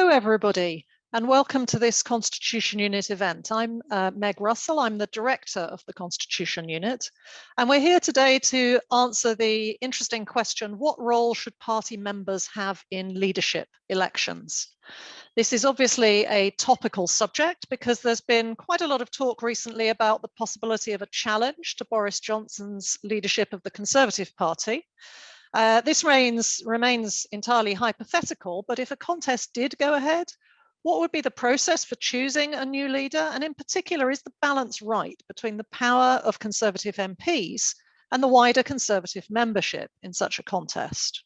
Hello, everybody, and welcome to this Constitution Unit event. I'm Meg Russell. I'm the director of the Constitution Unit, and we're here today to answer the interesting question, what role should party members have in leadership elections? This is obviously a topical subject because there's been quite a lot of talk recently about the possibility of a challenge to Boris Johnson's leadership of the Conservative Party. This remains entirely hypothetical, but if a contest did go ahead, what would be the process for choosing a new leader? And in particular, is the balance right between the power of Conservative MPs and the wider Conservative membership in such a contest?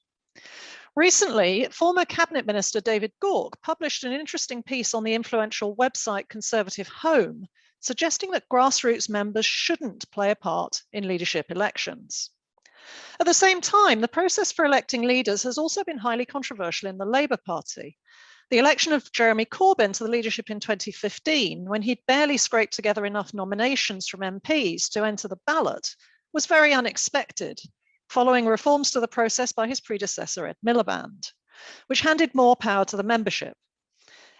Recently, former Cabinet Minister David Gauke published an interesting piece on the influential website Conservative Home, suggesting that grassroots members shouldn't play a part in leadership elections. At the same time, the process for electing leaders has also been highly controversial in the Labour Party. The election of Jeremy Corbyn to the leadership in 2015, when he'd barely scraped together enough nominations from MPs to enter the ballot, was very unexpected, following reforms to the process by his predecessor, Ed Miliband, which handed more power to the membership.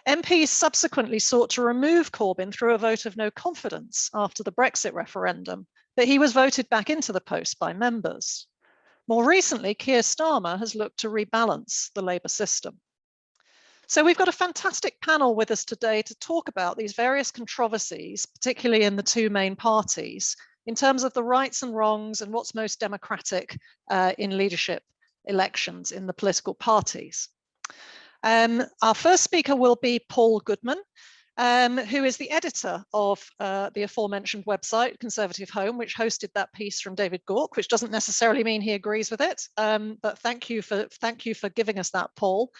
MPs subsequently sought to remove Corbyn through a vote of no confidence after the Brexit referendum, but he was voted back into the post by members. More recently, Keir Starmer has looked to rebalance the Labour system. So we've got a fantastic panel with us today to talk about these various controversies, particularly in the two main parties, in terms of the rights and wrongs and what's most democratic in leadership elections in the political parties. Our first speaker will be Paul Goodman, who is the editor of the aforementioned website, Conservative Home, which hosted that piece from David Gauke, which doesn't necessarily mean he agrees with it, but thank you for giving us that, Paul.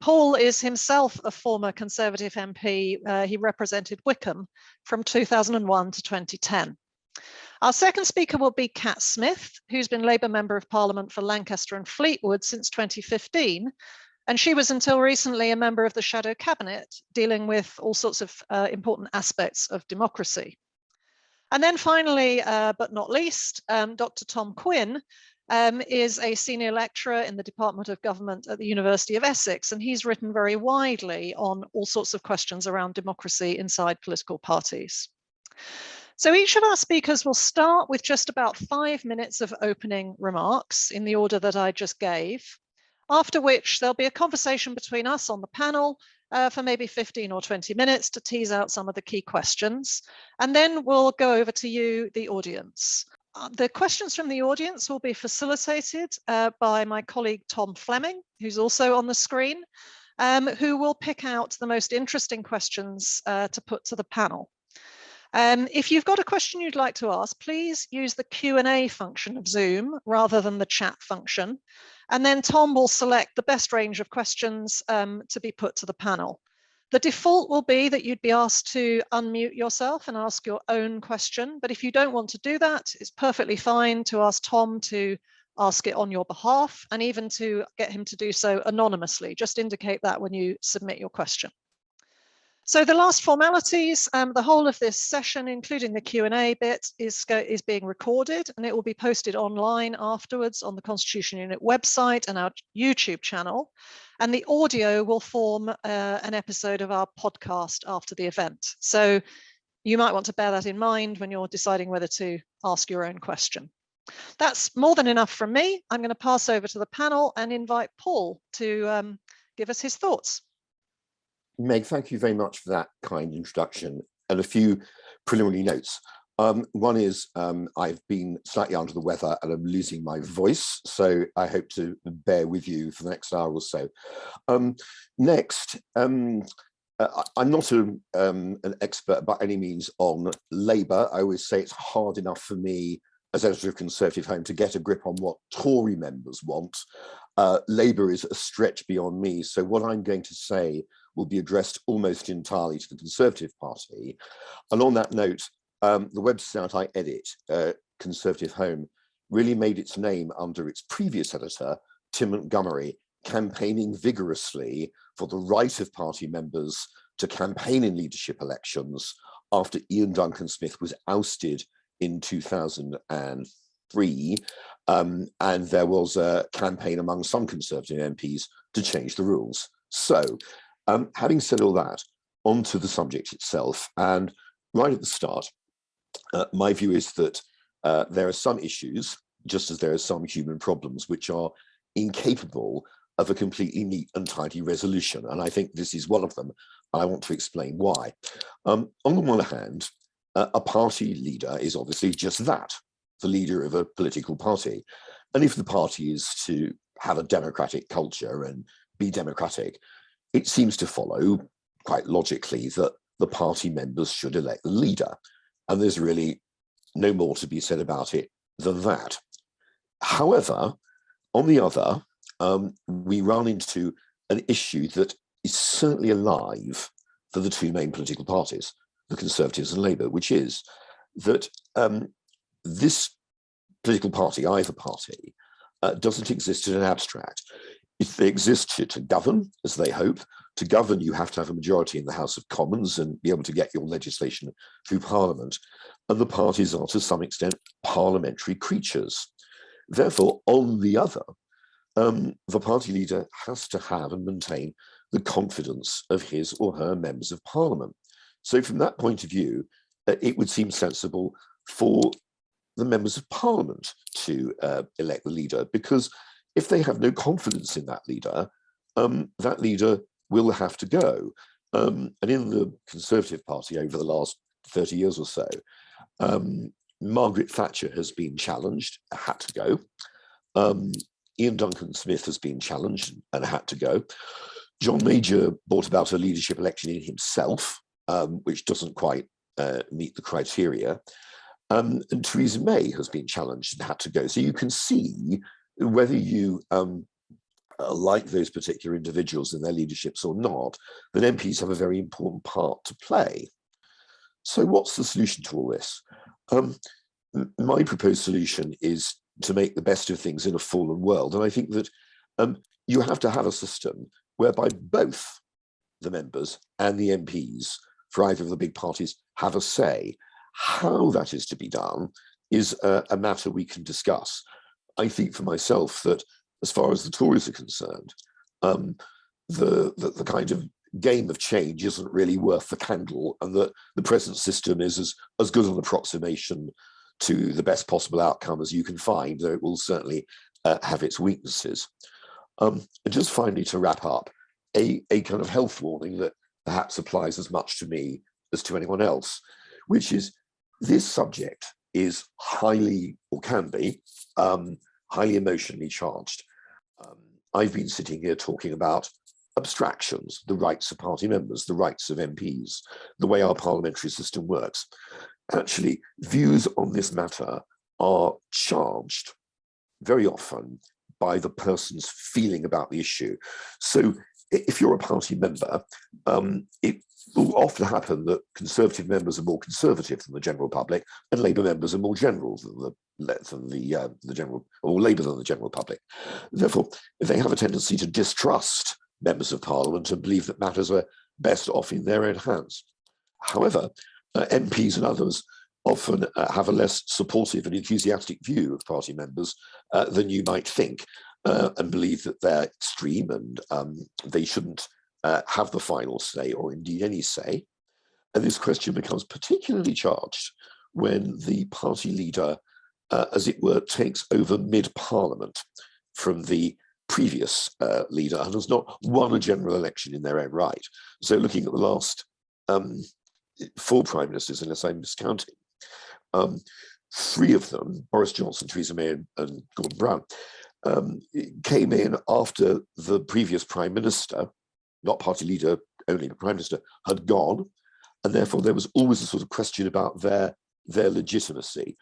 Paul is himself a former Conservative MP. He represented Wickham from 2001 to 2010. Our second speaker will be Cat Smith, who's been Labour Member of Parliament for Lancaster and Fleetwood since 2015. And she was until recently a member of the Shadow Cabinet, dealing with all sorts of important aspects of democracy. And then finally, but not least, Dr. Tom Quinn is a senior lecturer in the Department of Government at the University of Essex, and he's written very widely on all sorts of questions around democracy inside political parties. So each of our speakers will start with just about 5 minutes of opening remarks in the order that I just gave, after which there'll be a conversation between us on the panel for maybe 15 or 20 minutes to tease out some of the key questions. And then we'll go over to you, the audience. The questions from the audience will be facilitated by my colleague Tom Fleming, who's also on the screen, who will pick out the most interesting questions to put to the panel. If you've got a question you'd like to ask, please use the Q&A function of Zoom rather than the chat function. And then Tom will select the best range of questions to be put to the panel. The default will be that you'd be asked to unmute yourself and ask your own question. But if you don't want to do that, it's perfectly fine to ask Tom to ask it on your behalf and even to get him to do so anonymously. Just indicate that when you submit your question. So the last formalities, the whole of this session, including the Q&A bit, is being recorded, and it will be posted online afterwards on the Constitution Unit website and our YouTube channel. And the audio will form an episode of our podcast after the event. So you might want to bear that in mind when you're deciding whether to ask your own question. That's more than enough from me. I'm going to pass over to the panel and invite Paul to give us his thoughts. Meg, thank you very much for that kind introduction, and a few preliminary notes. One is I've been slightly under the weather and I'm losing my voice, so I hope to bear with you for the next hour or so. Next, I'm not an expert by any means on Labour. I always say it's hard enough for me as editor of Conservative Home to get a grip on what Tory members want. Labour is a stretch beyond me, so what I'm going to say will be addressed almost entirely to the Conservative Party. And on that note, the website I edit, Conservative Home, really made its name under its previous editor, Tim Montgomery, campaigning vigorously for the right of party members to campaign in leadership elections after Ian Duncan Smith was ousted in 2003. And there was a campaign among some Conservative MPs to change the rules. So Having said all that, on to the subject itself. And right at the start, my view is that there are some issues, just as there are some human problems, which are incapable of a completely neat and tidy resolution. And I think this is one of them. And I want to explain why. On the one hand, a party leader is obviously just that, the leader of a political party. And if the party is to have a democratic culture and be democratic, it seems to follow quite logically that the party members should elect the leader. And there's really no more to be said about it than that. However, on the other, we run into an issue that is certainly alive for the two main political parties, the Conservatives and Labour, which is that this political party, either party, doesn't exist in an abstract. If they exist to govern, as they hope, to govern, you have to have a majority in the House of Commons and be able to get your legislation through Parliament. And the parties are, to some extent, parliamentary creatures. Therefore, on the other, the party leader has to have and maintain the confidence of his or her members of Parliament. So from that point of view, it would seem sensible for the members of Parliament to elect the leader, because if they have no confidence in that leader will have to go. And in the Conservative Party over the last 30 years or so, Margaret Thatcher has been challenged, had to go. Ian Duncan Smith has been challenged and had to go. John Major brought about a leadership election in himself, which doesn't quite meet the criteria. And Theresa May has been challenged and had to go. So you can see whether you like those particular individuals and their leaderships or not, that MPs have a very important part to play. So what's the solution to all this? My proposed solution is to make the best of things in a fallen world. And I think that you have to have a system whereby both the members and the MPs for either of the big parties have a say. How that is to be done is a matter we can discuss. I think for myself that as far as the Tories are concerned, the kind of game of change isn't really worth the candle, and that the present system is as good an approximation to the best possible outcome as you can find, though it will certainly have its weaknesses. And just finally, to wrap up, a kind of health warning that perhaps applies as much to me as to anyone else, which is this subject is highly, or can be, highly emotionally charged. I've been sitting here talking about abstractions, the rights of party members, the rights of MPs, the way our parliamentary system works. Actually, views on this matter are charged very often by the person's feeling about the issue. So if you're a party member, it will often happen that Conservative members are more conservative than the general public, and Labour members are more general than the general, or Labour than the general public. Therefore, they have a tendency to distrust members of Parliament and believe that matters are best off in their own hands. However, MPs and others often have a less supportive and enthusiastic view of party members than you might think, and believe that they're extreme and they shouldn't have the final say, or indeed any say. And this question becomes particularly charged when the party leader, as it were, takes over mid-parliament from the previous leader and has not won a general election in their own right. So looking at the last 4 prime ministers, unless I'm miscounting, 3 of them, Boris Johnson, Theresa May and Gordon Brown, came in after the previous prime minister, not party leader only, but prime minister, had gone. And therefore there was always a sort of question about their legitimacy,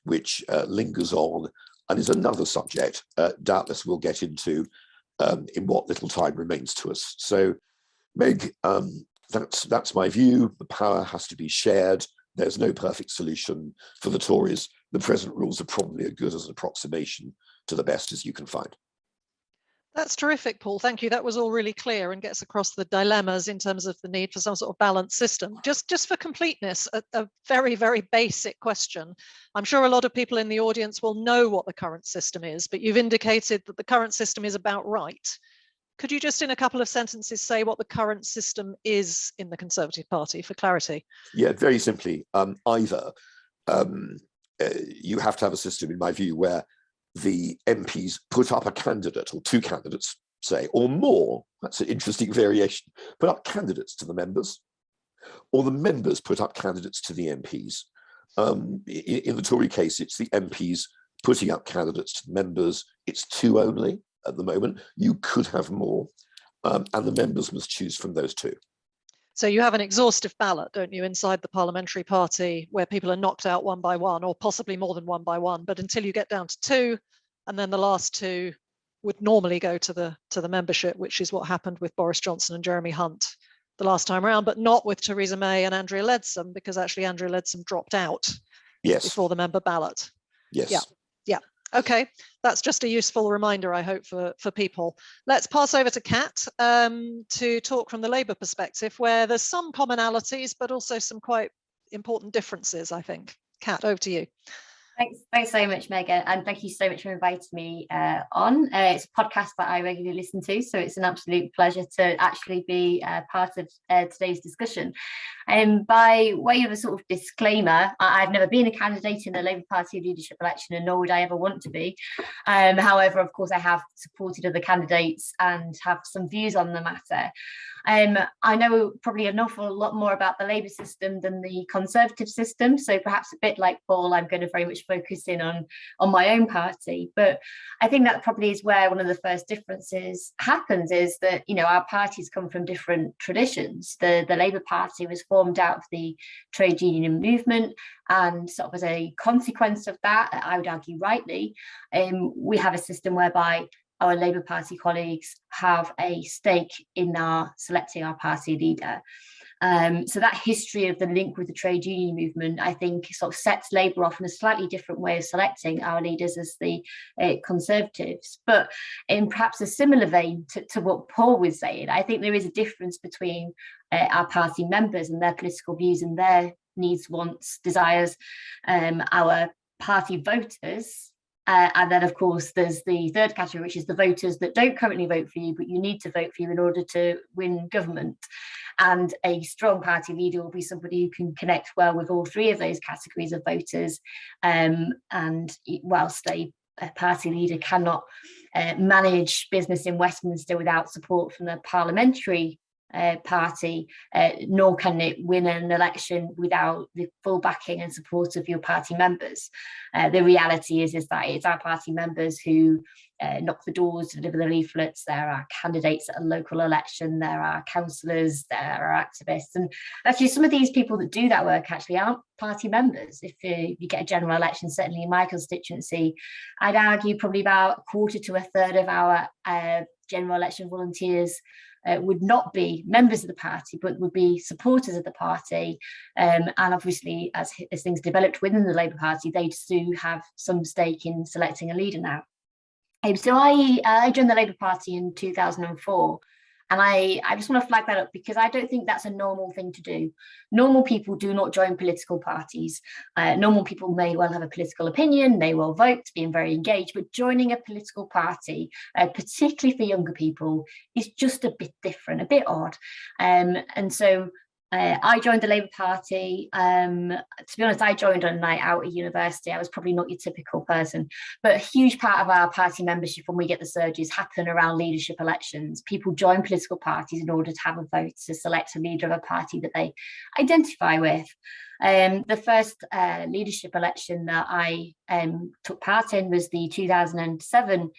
which lingers on and is another subject doubtless we'll get into in what little time remains to us. So Meg, that's my view. The power has to be shared. There's no perfect solution for the Tories. The present rules are probably as good as an approximation to the best as you can find. That's terrific, Paul. Thank you. That was all really clear and gets across the dilemmas in terms of the need for some sort of balanced system. Just for completeness, a very, very basic question. I'm sure a lot of people in the audience will know what the current system is, but you've indicated that the current system is about right. Could you just in a couple of sentences say what the current system is in the Conservative Party for clarity? Yeah, very simply, either you have to have a system, in my view, where the MPs put up a candidate or two candidates, say, or more. That's an interesting variation. Put up candidates to the members, or the members put up candidates to the MPs. In the Tory case, it's the MPs putting up candidates to the members. It's two only at the moment. You could have more, and the members must choose from those two. So you have an exhaustive ballot, don't you, inside the parliamentary party, where people are knocked out one by one, or possibly more than one by one. But until you get down to two, and then the last two would normally go to the membership, which is what happened with Boris Johnson and Jeremy Hunt the last time around, but not with Theresa May and Andrea Leadsom, because actually Andrea Leadsom dropped out before the member ballot. Yes. Yeah. Okay, that's just a useful reminder, I hope, for people. Let's pass over to Kat to talk from the Labour perspective, where there's some commonalities, but also some quite important differences, I think. Kat, over to you. Thanks so much, Megan, and thank you so much for inviting me on. It's a podcast that I regularly listen to, so it's an absolute pleasure to actually be part of today's discussion. By way of a sort of disclaimer, I've never been a candidate in the Labour Party leadership election, and nor would I ever want to be. However, of course, I have supported other candidates and have some views on the matter. I know probably an awful lot more about the Labour system than the Conservative system, so perhaps a bit like Paul, I'm going to very much focus in on my own party. But I think that probably is where one of the first differences happens, is that, you know, our parties come from different traditions. The Labour Party was formed out of the trade union movement, and sort of as a consequence of that, I would argue rightly, we have a system whereby our Labour Party colleagues have a stake in selecting our party leader. So that history of the link with the trade union movement, I think, sort of sets Labour off in a slightly different way of selecting our leaders as the Conservatives. But in perhaps a similar vein to what Paul was saying, I think there is a difference between our party members and their political views and their needs, wants, desires, our party voters. And then, of course, there's the third category, which is the voters that don't currently vote for you, but you need to vote for you in order to win government. And a strong party leader will be somebody who can connect well with all three of those categories of voters. And whilst a party leader cannot manage business in Westminster without support from the parliamentary party, nor can it win an election without the full backing and support of your party members. The reality is that it's our party members who knock the doors, deliver the leaflets. There are candidates at a local election, there are councillors, there are activists, and actually some of these people that do that work actually aren't party members. If you get a general election, certainly in my constituency, I'd argue probably about a quarter to a third of our general election volunteers would not be members of the party, but would be supporters of the party. And obviously, as things developed within the Labour Party, they do have some stake in selecting a leader now. So I joined the Labour Party in 2004. And I just want to flag that up, because I don't think that's a normal thing to do. Normal people do not join political parties. Normal people may well have a political opinion, may well vote, being very engaged, but joining a political party, particularly for younger people, is just a bit different, a bit odd. And so I joined the Labour Party. To be honest, I joined on a night out at university. I was probably not your typical person, but a huge part of our party membership when we get the surges happen around leadership elections. People join political parties in order to have a vote to select a leader of a party that they identify with. The first leadership election that I took part in was the 2007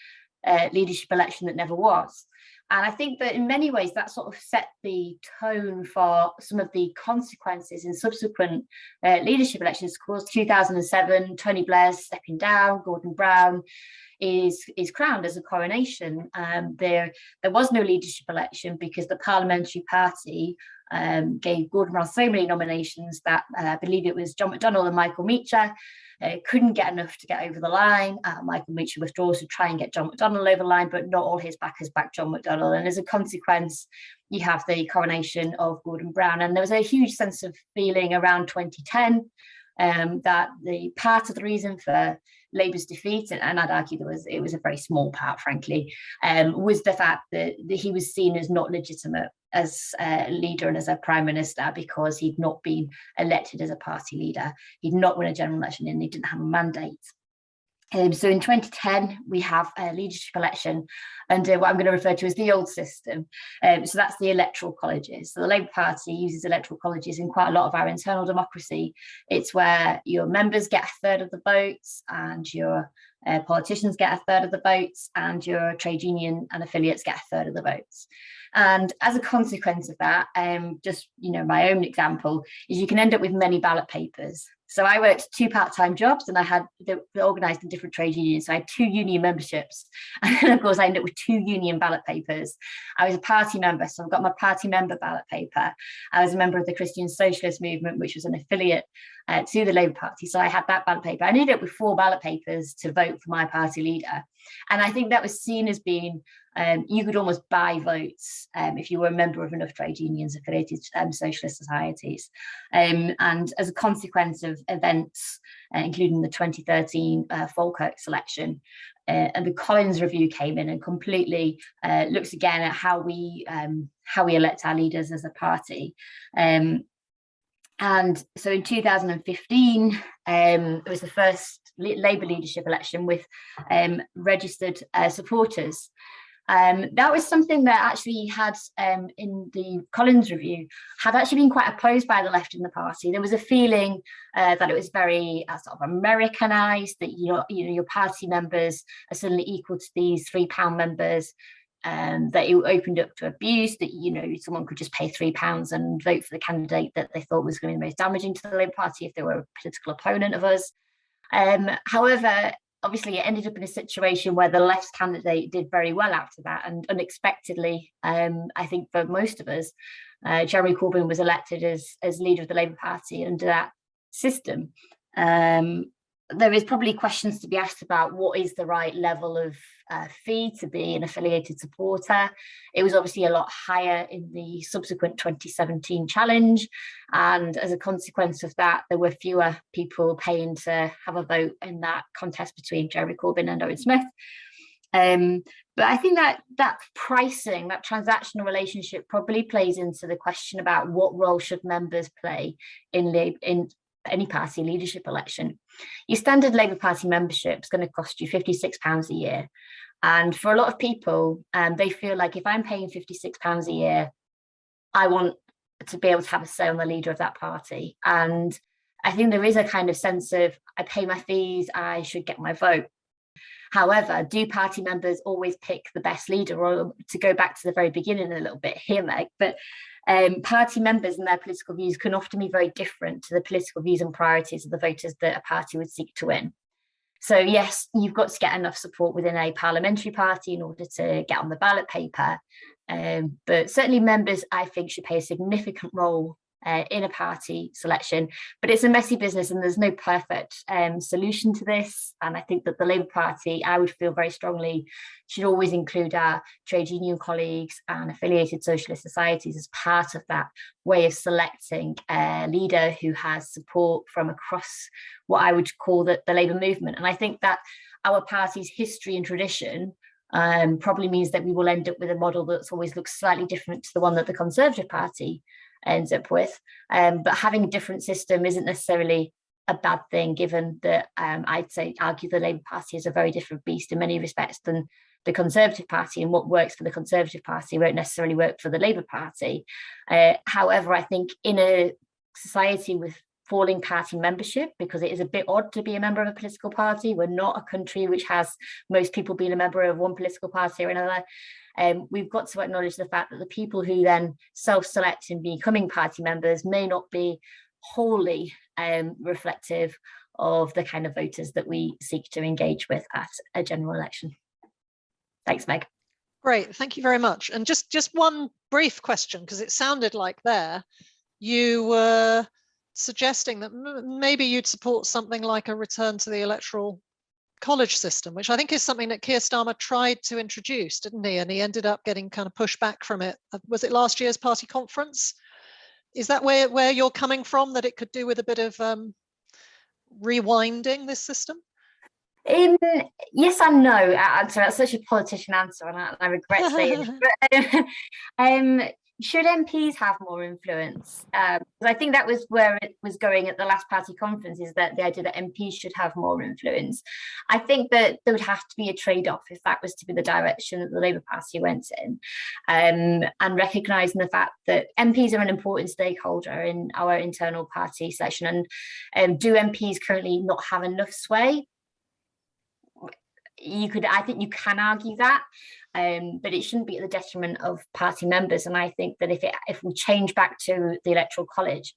leadership election that never was. And I think that in many ways that sort of set the tone for some of the consequences in subsequent leadership elections. Of course, 2007, Tony Blair's stepping down, Gordon Brown is crowned as a coronation. There was no leadership election because the parliamentary party gave Gordon Brown so many nominations that I believe it was John McDonnell and Michael Meacher couldn't get enough to get over the line. Michael Meacher withdraws to try and get John McDonnell over the line, but not all his backers backed John McDonnell. And as a consequence, you have the coronation of Gordon Brown. And there was a huge sense of feeling around 2010 that the part of the reason for Labour's defeat, and I'd argue it was a very small part, frankly, was the fact that he was seen as not legitimate as a leader and as a prime minister because he'd not been elected as a party leader. He'd not won a general election and he didn't have a mandate. So in 2010, we have a leadership election under what I'm going to refer to as the old system. So that's the electoral colleges. So the Labour Party uses electoral colleges in quite a lot of our internal democracy. It's where your members get a third of the votes and your politicians get a third of the votes and your trade union and affiliates get a third of the votes. And as a consequence of that, just my own example is you can end up with many ballot papers. So I worked 2 part-time jobs and they were organised in different trade unions. So I had 2 union memberships. And then, of course, I ended up with 2 union ballot papers. I was a party member, so I've got my party member ballot paper. I was a member of the Christian Socialist Movement, which was an affiliate to the Labour Party. So I had that ballot paper. I ended up with 4 ballot papers to vote for my party leader. And I think that was seen as being, you could almost buy votes if you were a member of enough trade unions affiliated socialist societies. And as a consequence of events, including the 2013 Falkirk selection, and the Collins Review came in and completely looks again at how we elect our leaders as a party. And so in 2015, it was the first Labour leadership election with registered supporters. That was something that actually had, in the Collins Review, had actually been quite opposed by the left in the party. There was a feeling that it was very sort of Americanized, that your party members are suddenly equal to these £3 members, that it opened up to abuse, that someone could just pay £3 and vote for the candidate that they thought was going to be most damaging to the Labour Party if they were a political opponent of us. However, obviously it ended up in a situation where the left candidate did very well after that, and unexpectedly, I think for most of us, Jeremy Corbyn was elected as leader of the Labour Party under that system. There is probably questions to be asked about what is the right level of fee to be an affiliated supporter. It was obviously a lot higher in the subsequent 2017 challenge, and as a consequence of that, there were fewer people paying to have a vote in that contest between Jeremy Corbyn and Owen Smith. But I think that pricing, that transactional relationship, probably plays into the question about what role should members play in any party leadership election. Your standard Labour Party membership is going to cost you £56 a year. And for a lot of people, they feel like if I'm paying £56 a year, I want to be able to have a say on the leader of that party. And I think there is a kind of sense of, I pay my fees, I should get my vote. However, do party members always pick the best leader? Or to go back to the very beginning a little bit here, Meg, but party members and their political views can often be very different to the political views and priorities of the voters that a party would seek to win. So yes, you've got to get enough support within a parliamentary party in order to get on the ballot paper. But certainly members, I think, should play a significant role in a party selection. But it's a messy business and there's no perfect solution to this. And I think that the Labour Party, I would feel very strongly, should always include our trade union colleagues and affiliated socialist societies as part of that way of selecting a leader who has support from across what I would call the Labour movement. And I think that our party's history and tradition probably means that we will end up with a model that's always looks slightly different to the one that the Conservative Party ends up with. But having a different system isn't necessarily a bad thing, given that I'd argue the Labour Party is a very different beast in many respects than the Conservative Party, and what works for the Conservative Party won't necessarily work for the Labour Party. However, I think in a society with falling party membership, because it is a bit odd to be a member of a political party, we're not a country which has most people being a member of one political party or another. We've got to acknowledge the fact that the people who then self-select in becoming party members may not be wholly reflective of the kind of voters that we seek to engage with at a general election. Thanks, Meg. Great, thank you very much. And just one brief question, because it sounded like there you were suggesting that maybe you'd support something like a return to the electoral college system, which I think is something that Keir Starmer tried to introduce, didn't he? And he ended up getting kind of pushed back from it. Was it last year's party conference? Is that where you're coming from, that it could do with a bit of rewinding this system? Yes and no. Sorry, that's such a politician answer, and I regret saying it. But, should MPs have more influence? Because I think that was where it was going at the last party conference, is that the idea that MPs should have more influence. I think that there would have to be a trade-off if that was to be the direction that the Labour Party went in, and recognising the fact that MPs are an important stakeholder in our internal party session. And do MPs currently not have enough sway? I think you can argue that, but it shouldn't be at the detriment of party members. And I think that if we change back to the Electoral College,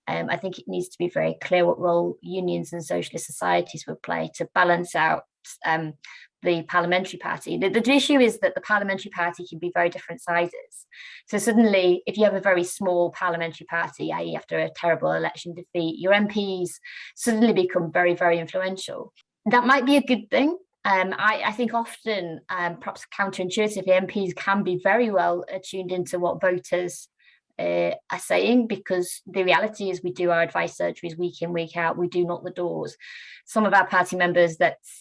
I think it needs to be very clear what role unions and socialist societies would play to balance out the parliamentary party. The issue is that the parliamentary party can be very different sizes. So suddenly, if you have a very small parliamentary party, i.e. after a terrible election defeat, your MPs suddenly become very, very influential. That might be a good thing. I think often, perhaps counterintuitively, MPs can be very well tuned into what voters are saying, because the reality is we do our advice surgeries week in, week out. We do knock the doors. Some of our party members,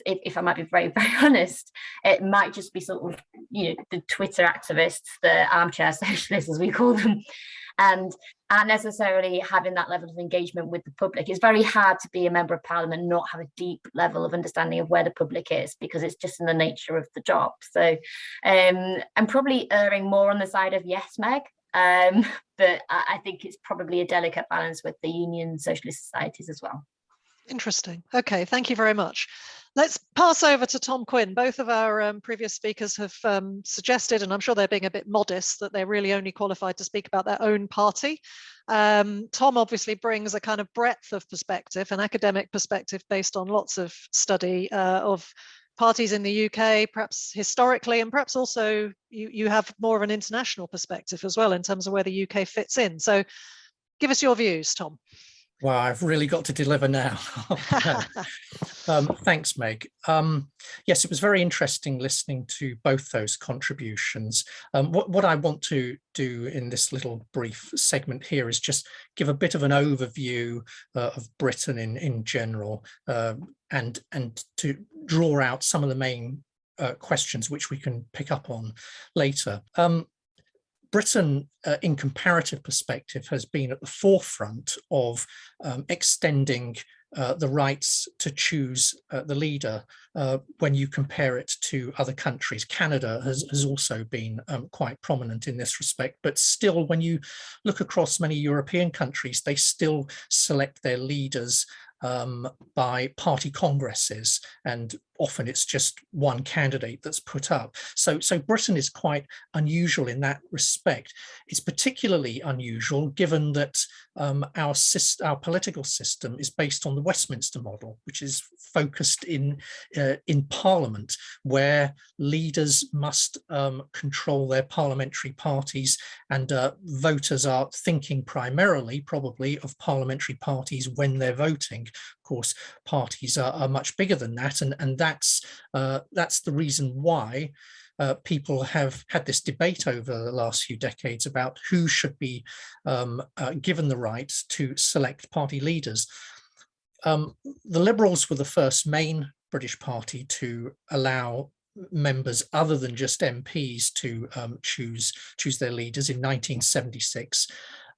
if I might be very, very honest, it might just be sort of, the Twitter activists, the armchair socialists, as we call them, and aren't necessarily having that level of engagement with the public. It's very hard to be a member of parliament and not have a deep level of understanding of where the public is, because it's just in the nature of the job. So I'm probably erring more on the side of yes, Meg, but I think it's probably a delicate balance with the union socialist societies as well. Interesting. Okay, thank you very much. Let's pass over to Tom Quinn. Both of our previous speakers have suggested, and I'm sure they're being a bit modest, that they're really only qualified to speak about their own party. Tom obviously brings a kind of breadth of perspective, an academic perspective based on lots of study of parties in the UK, perhaps historically, and perhaps also you have more of an international perspective as well in terms of where the UK fits in. So give us your views, Tom. Wow, I've really got to deliver now. Thanks, Meg. Yes, it was very interesting listening to both those contributions. What I want to do in this little brief segment here is just give a bit of an overview of Britain in general, and to draw out some of the main questions which we can pick up on later. Britain, in comparative perspective, has been at the forefront of extending the rights to choose the leader when you compare it to other countries. Canada has also been quite prominent in this respect, but still, when you look across many European countries, they still select their leaders by party congresses, and often it's just one candidate that's put up. So Britain is quite unusual in that respect. It's particularly unusual given that our political system is based on the Westminster model, which is focused in Parliament, where leaders must control their parliamentary parties, and voters are thinking primarily, probably, of parliamentary parties when they're voting. Of course, parties are much bigger than that, and that's the reason why people have had this debate over the last few decades about who should be given the right to select party leaders. The Liberals were the first main British party to allow members other than just MPs to choose their leaders in 1976.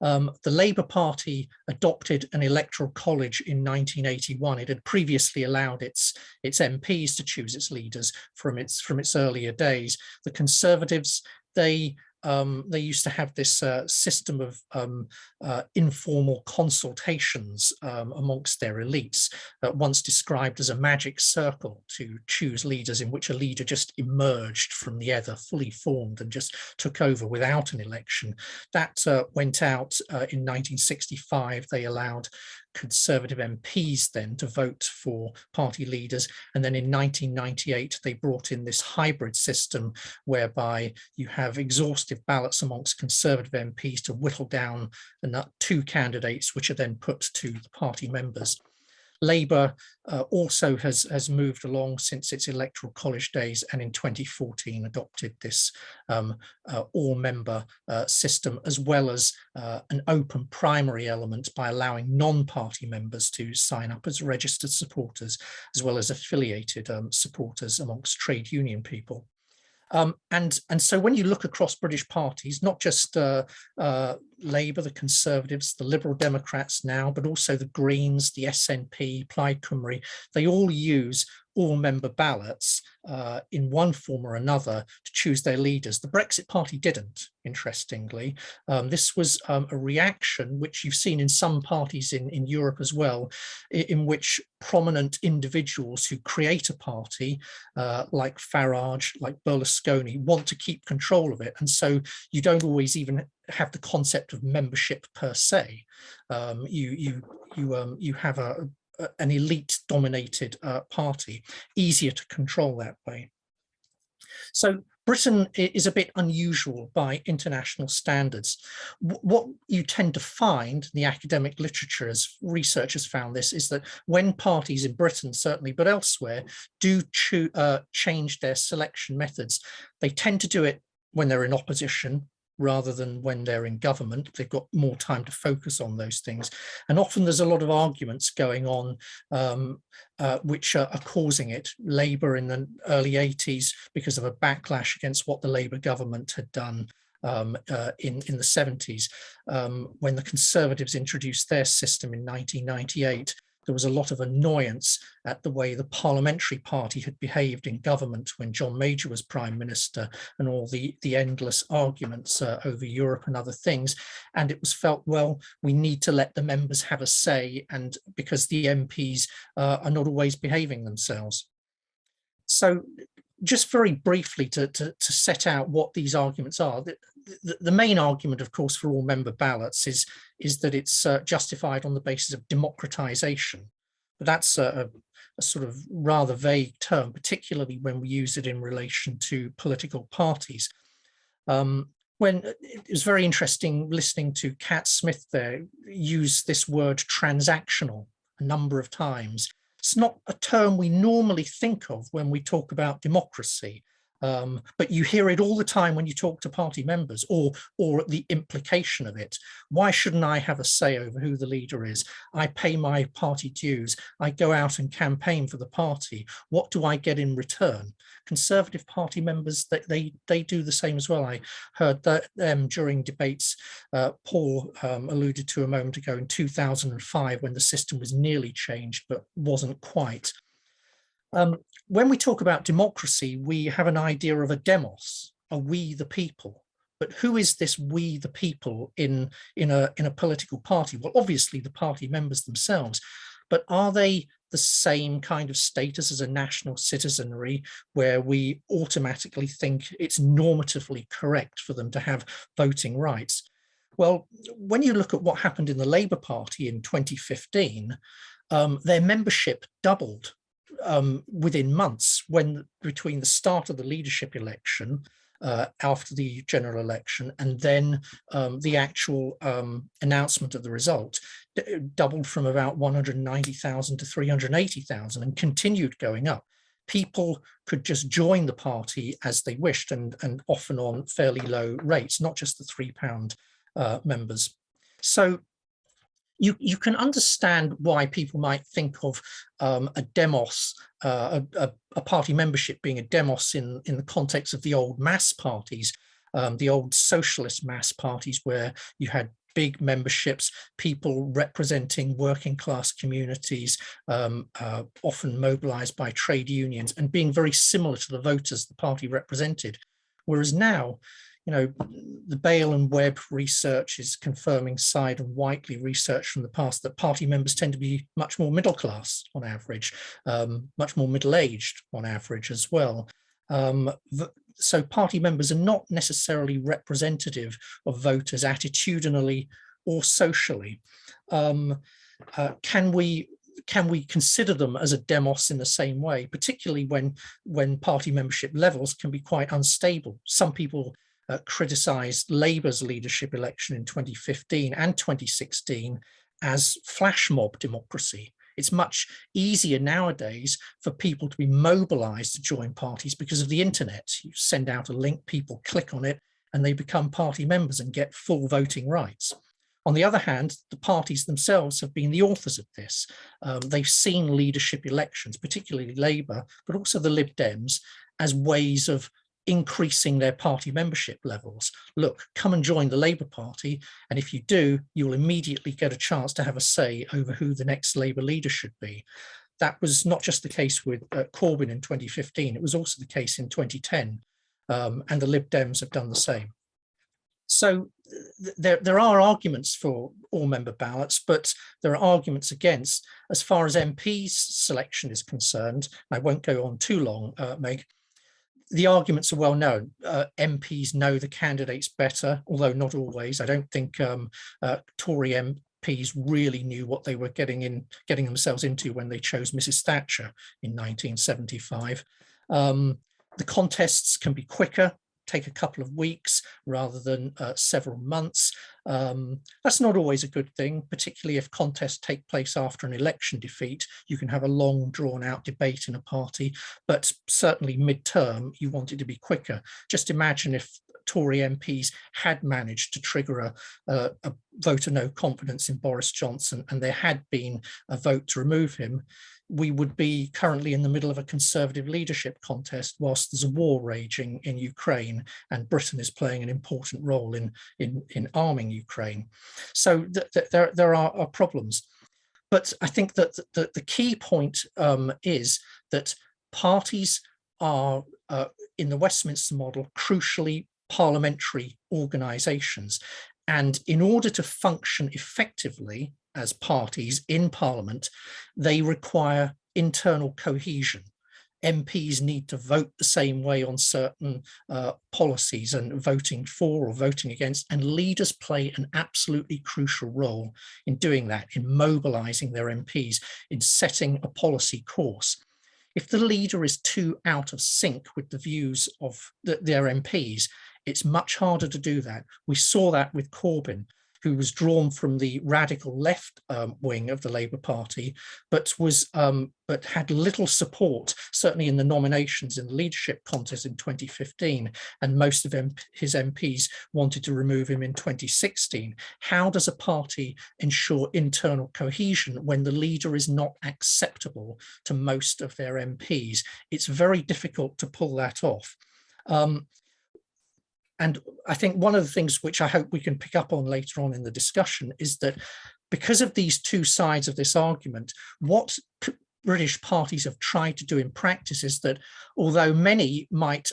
The Labour Party adopted an electoral college in 1981. It had previously allowed its MPs to choose its leaders from its earlier days. The Conservatives, they used to have this system of informal consultations amongst their elites, once described as a magic circle to choose leaders, in which a leader just emerged from the ether, fully formed, and just took over without an election. That went out in 1965. They allowed Conservative MPs then to vote for party leaders, and then in 1998 they brought in this hybrid system whereby you have exhaustive ballots amongst Conservative MPs to whittle down two candidates, which are then put to the party members. Labour also has moved along since its electoral college days, and in 2014 adopted this all-member system, as well as an open primary element by allowing non-party members to sign up as registered supporters, as well as affiliated supporters amongst trade union people. And so when you look across British parties, not just Labour, the Conservatives, the Liberal Democrats now, but also the Greens, the SNP, Plaid Cymru, they all use all-member ballots in one form or another to choose their leaders. The Brexit Party didn't, interestingly. This was a reaction, which you've seen in some parties in Europe as well, in which prominent individuals who create a party, like Farage, like Berlusconi, want to keep control of it. And so you don't always even have the concept of membership per se. You have an elite-dominated party, easier to control that way. So Britain is a bit unusual by international standards. What you tend to find in the academic literature, as researchers found this, is that when parties in Britain, certainly, but elsewhere, do change their selection methods, they tend to do it when they're in opposition, rather than when they're in government. They've got more time to focus on those things. And often there's a lot of arguments going on which are causing it. Labour in the early 80s, because of a backlash against what the Labour government had done in the 70s. When the Conservatives introduced their system in 1998, there was a lot of annoyance at the way the parliamentary party had behaved in government when John Major was Prime Minister, and all the endless arguments over Europe and other things. And it was felt, well, we need to let the members have a say, and because the MPs are not always behaving themselves. So just very briefly to set out what these arguments are, the main argument, of course, for all member ballots is that it's justified on the basis of democratization. But that's a sort of rather vague term, particularly when we use it in relation to political parties. When it was very interesting listening to Cat Smith there use this word transactional a number of times. It's not a term we normally think of when we talk about democracy, but you hear it all the time when you talk to party members, or the implication of it. Why shouldn't I have a say over who the leader is? I pay my party dues. I go out and campaign for the party. What do I get in return? Conservative Party members, they do the same as well. I heard them during debates Paul alluded to a moment ago in 2005, when the system was nearly changed but wasn't quite. When we talk about democracy, we have an idea of a demos, a we the people. But who is this we the people in a political party? Well, obviously the party members themselves, but are they the same kind of status as a national citizenry, where we automatically think it's normatively correct for them to have voting rights? Well, when you look at what happened in the Labour Party in 2015, their membership doubled within months, when between the start of the leadership election after the general election and then the actual announcement of the result, doubled from about 190,000 to 380,000 and continued going up. People could just join the party as they wished, and often on fairly low rates, not just the £3 members. So you can understand why people might think of a demos, a party membership being a demos in the context of the old mass parties, the old socialist mass parties, where you had big memberships, people representing working class communities, often mobilized by trade unions, and being very similar to the voters the party represented. Whereas now, you know, the Bale and Webb research is confirming Side and Whiteley research from the past that party members tend to be much more middle class on average, much more middle-aged on average as well. So party members are not necessarily representative of voters attitudinally or socially. Can we consider them as a demos in the same way, particularly when party membership levels can be quite unstable? Some people criticised Labour's leadership election in 2015 and 2016 as flash mob democracy, It's much easier nowadays for people to be mobilized to join parties because of the internet. You send out a link, people click on it, and they become party members and get full voting rights. On the other hand, the parties themselves have been the authors of this. They've seen leadership elections, particularly Labour, but also the Lib Dems, as ways of increasing their party membership levels. Look, come and join the Labour Party, and if you do, you'll immediately get a chance to have a say over who the next Labour leader should be. That was not just the case with Corbyn in 2015, it was also the case in 2010, and the Lib Dems have done the same. So there are arguments for all-member ballots, but there are arguments against. As far as MPs selection is concerned, I won't go on too long, Meg, the arguments are well known. MPs know the candidates better, although not always. I don't think Tory MPs really knew what they were getting themselves into when they chose Mrs. Thatcher in 1975. The contests can be quicker, take a couple of weeks rather than several months. That's not always a good thing, particularly if contests take place after an election defeat. You can have a long drawn out debate in a party, but certainly mid-term, you want it to be quicker. Just imagine if Tory MPs had managed to trigger a vote of no confidence in Boris Johnson and there had been a vote to remove him, we would be currently in the middle of a Conservative leadership contest whilst there's a war raging in Ukraine and Britain is playing an important role in arming Ukraine. So there are problems. But I think that the key point is that parties are, in the Westminster model, crucially parliamentary organisations. And in order to function effectively as parties in Parliament, they require internal cohesion. MPs need to vote the same way on certain policies and voting for or voting against, and leaders play an absolutely crucial role in doing that, in mobilising their MPs, in setting a policy course. If the leader is too out of sync with the views of their MPs, it's much harder to do that. We saw that with Corbyn, who was drawn from the radical left wing of the Labour Party, but had little support, certainly in the nominations in the leadership contest in 2015, and most of his MPs wanted to remove him in 2016. How does a party ensure internal cohesion when the leader is not acceptable to most of their MPs? It's very difficult to pull that off. And I think one of the things which I hope we can pick up on later on in the discussion is that because of these two sides of this argument, what British parties have tried to do in practice is that although many might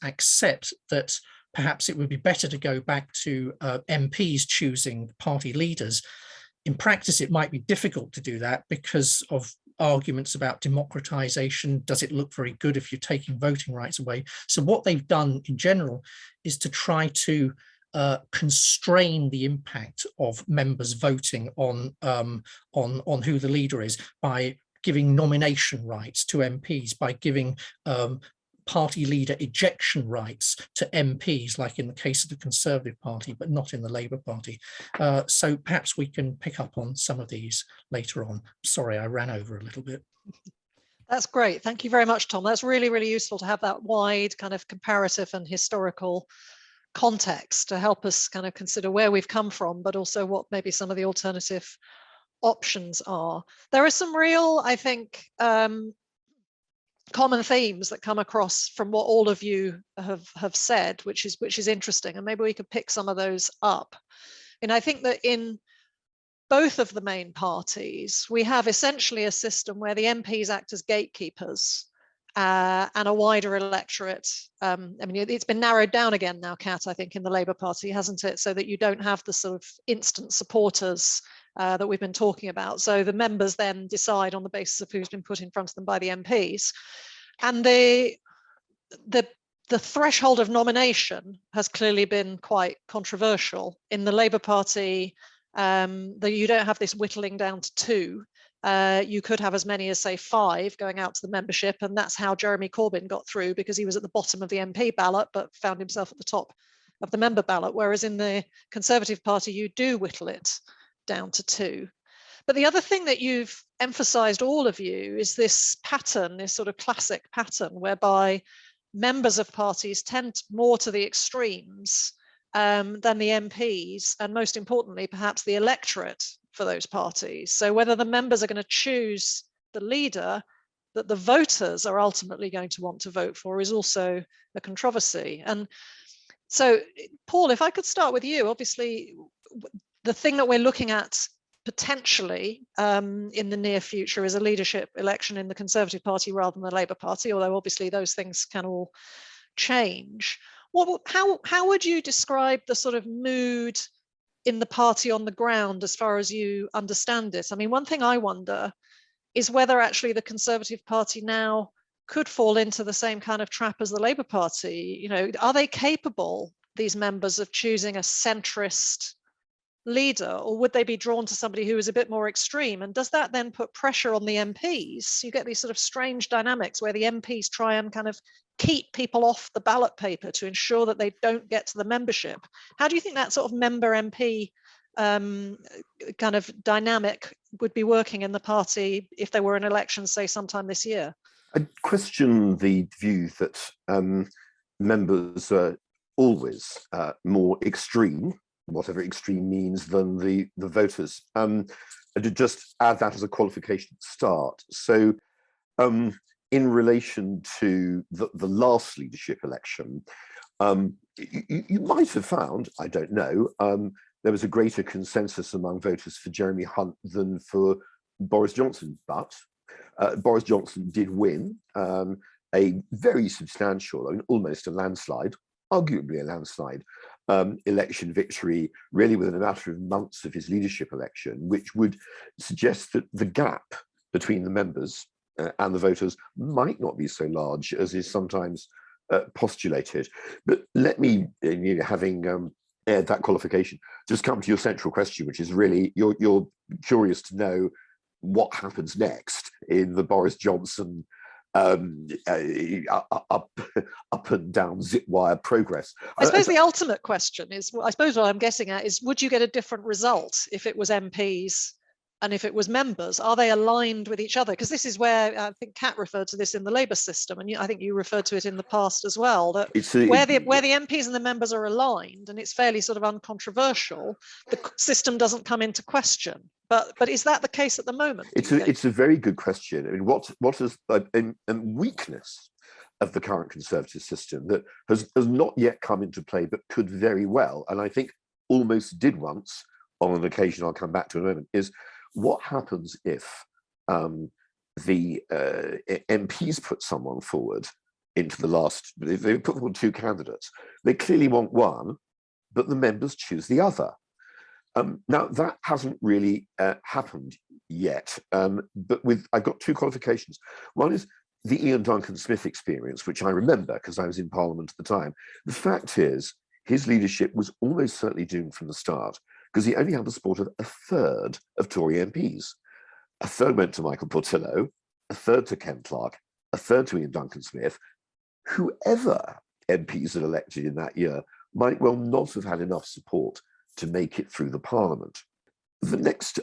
accept that perhaps it would be better to go back to MPs choosing party leaders, in practice it might be difficult to do that because of arguments about democratization. Does it look very good if you're taking voting rights away? So what they've done in general is to try to constrain the impact of members voting on who the leader is by giving nomination rights to MPs, by giving party leader ejection rights to MPs, like in the case of the Conservative Party, but not in the Labour Party. So perhaps we can pick up on some of these later on. Sorry, I ran over a little bit. That's great. Thank you very much, Tom. That's really, really useful to have that wide kind of comparative and historical context to help us kind of consider where we've come from, but also what maybe some of the alternative options are. There are some real, I think, common themes that come across from what all of you have said, which is interesting, and maybe we could pick some of those up. And I think that in both of the main parties, we have essentially a system where the MPs act as gatekeepers and a wider electorate. I mean, it's been narrowed down again now, Kat, I think, in the Labour Party, hasn't it? So that you don't have the sort of instant supporters that we've been talking about. So the members then decide on the basis of who's been put in front of them by the MPs. And the threshold of nomination has clearly been quite controversial. In the Labour Party, you don't have this whittling down to 2. You could have as many as, say, 5 going out to the membership, and that's how Jeremy Corbyn got through, because he was at the bottom of the MP ballot but found himself at the top of the member ballot, whereas in the Conservative Party you do whittle it down to 2. But the other thing that you've emphasized, all of you, is this pattern, this sort of classic pattern whereby members of parties tend more to the extremes than the MPs, and most importantly, perhaps the electorate for those parties. So whether the members are going to choose the leader that the voters are ultimately going to want to vote for is also a controversy. And so, Paul, if I could start with you, obviously, the thing that we're looking at potentially in the near future is a leadership election in the Conservative Party rather than the Labour Party, although obviously those things can all change. How would you describe the sort of mood in the party on the ground as far as you understand it? I mean, one thing I wonder is whether actually the Conservative Party now could fall into the same kind of trap as the Labour Party. You know, are they capable, these members, of choosing a centrist leader, or would they be drawn to somebody who is a bit more extreme? And does that then put pressure on the MPs? You get these sort of strange dynamics where the MPs try and kind of keep people off the ballot paper to ensure that they don't get to the membership. How do you think that sort of member MP kind of dynamic would be working in the party if there were an election, say, sometime this year? I question the view that members are always more extreme, whatever extreme means, than the voters. And to just add that as a qualification to start. So in relation to the last leadership election, you might have found, I don't know, there was a greater consensus among voters for Jeremy Hunt than for Boris Johnson, but Boris Johnson did win a very substantial, I mean, almost a landslide, arguably a landslide, election victory, really within a matter of months of his leadership election, which would suggest that the gap between the members and the voters might not be so large as is sometimes postulated. But let me, having aired that qualification, just come to your central question, which is really, you're curious to know what happens next in the Boris Johnson up and down zip wire progress. I suppose the ultimate question is, I suppose what I'm guessing at is, would you get a different result if it was MPs and if it was members? Are they aligned with each other? Because this is where, I think Kat referred to this in the Labour system, and I think you referred to it in the past as well, that where the MPs and the members are aligned, and it's fairly sort of uncontroversial, the system doesn't come into question. But is that the case at the moment? It's a very good question. I mean, what is a weakness of the current Conservative system that has not yet come into play, but could very well, and I think almost did once on an occasion I'll come back to in a moment, is what happens if the MPs put someone forward into the last, if they put forward two candidates, they clearly want one, but the members choose the other. Now, that hasn't really happened yet, but I've got two qualifications. One is the Ian Duncan Smith experience, which I remember because I was in Parliament at the time. The fact is, his leadership was almost certainly doomed from the start because he only had the support of a third of Tory MPs. A third went to Michael Portillo, a third to Ken Clarke, a third to Ian Duncan Smith. Whoever MPs had elected in that year might well not have had enough support to make it through the Parliament. The next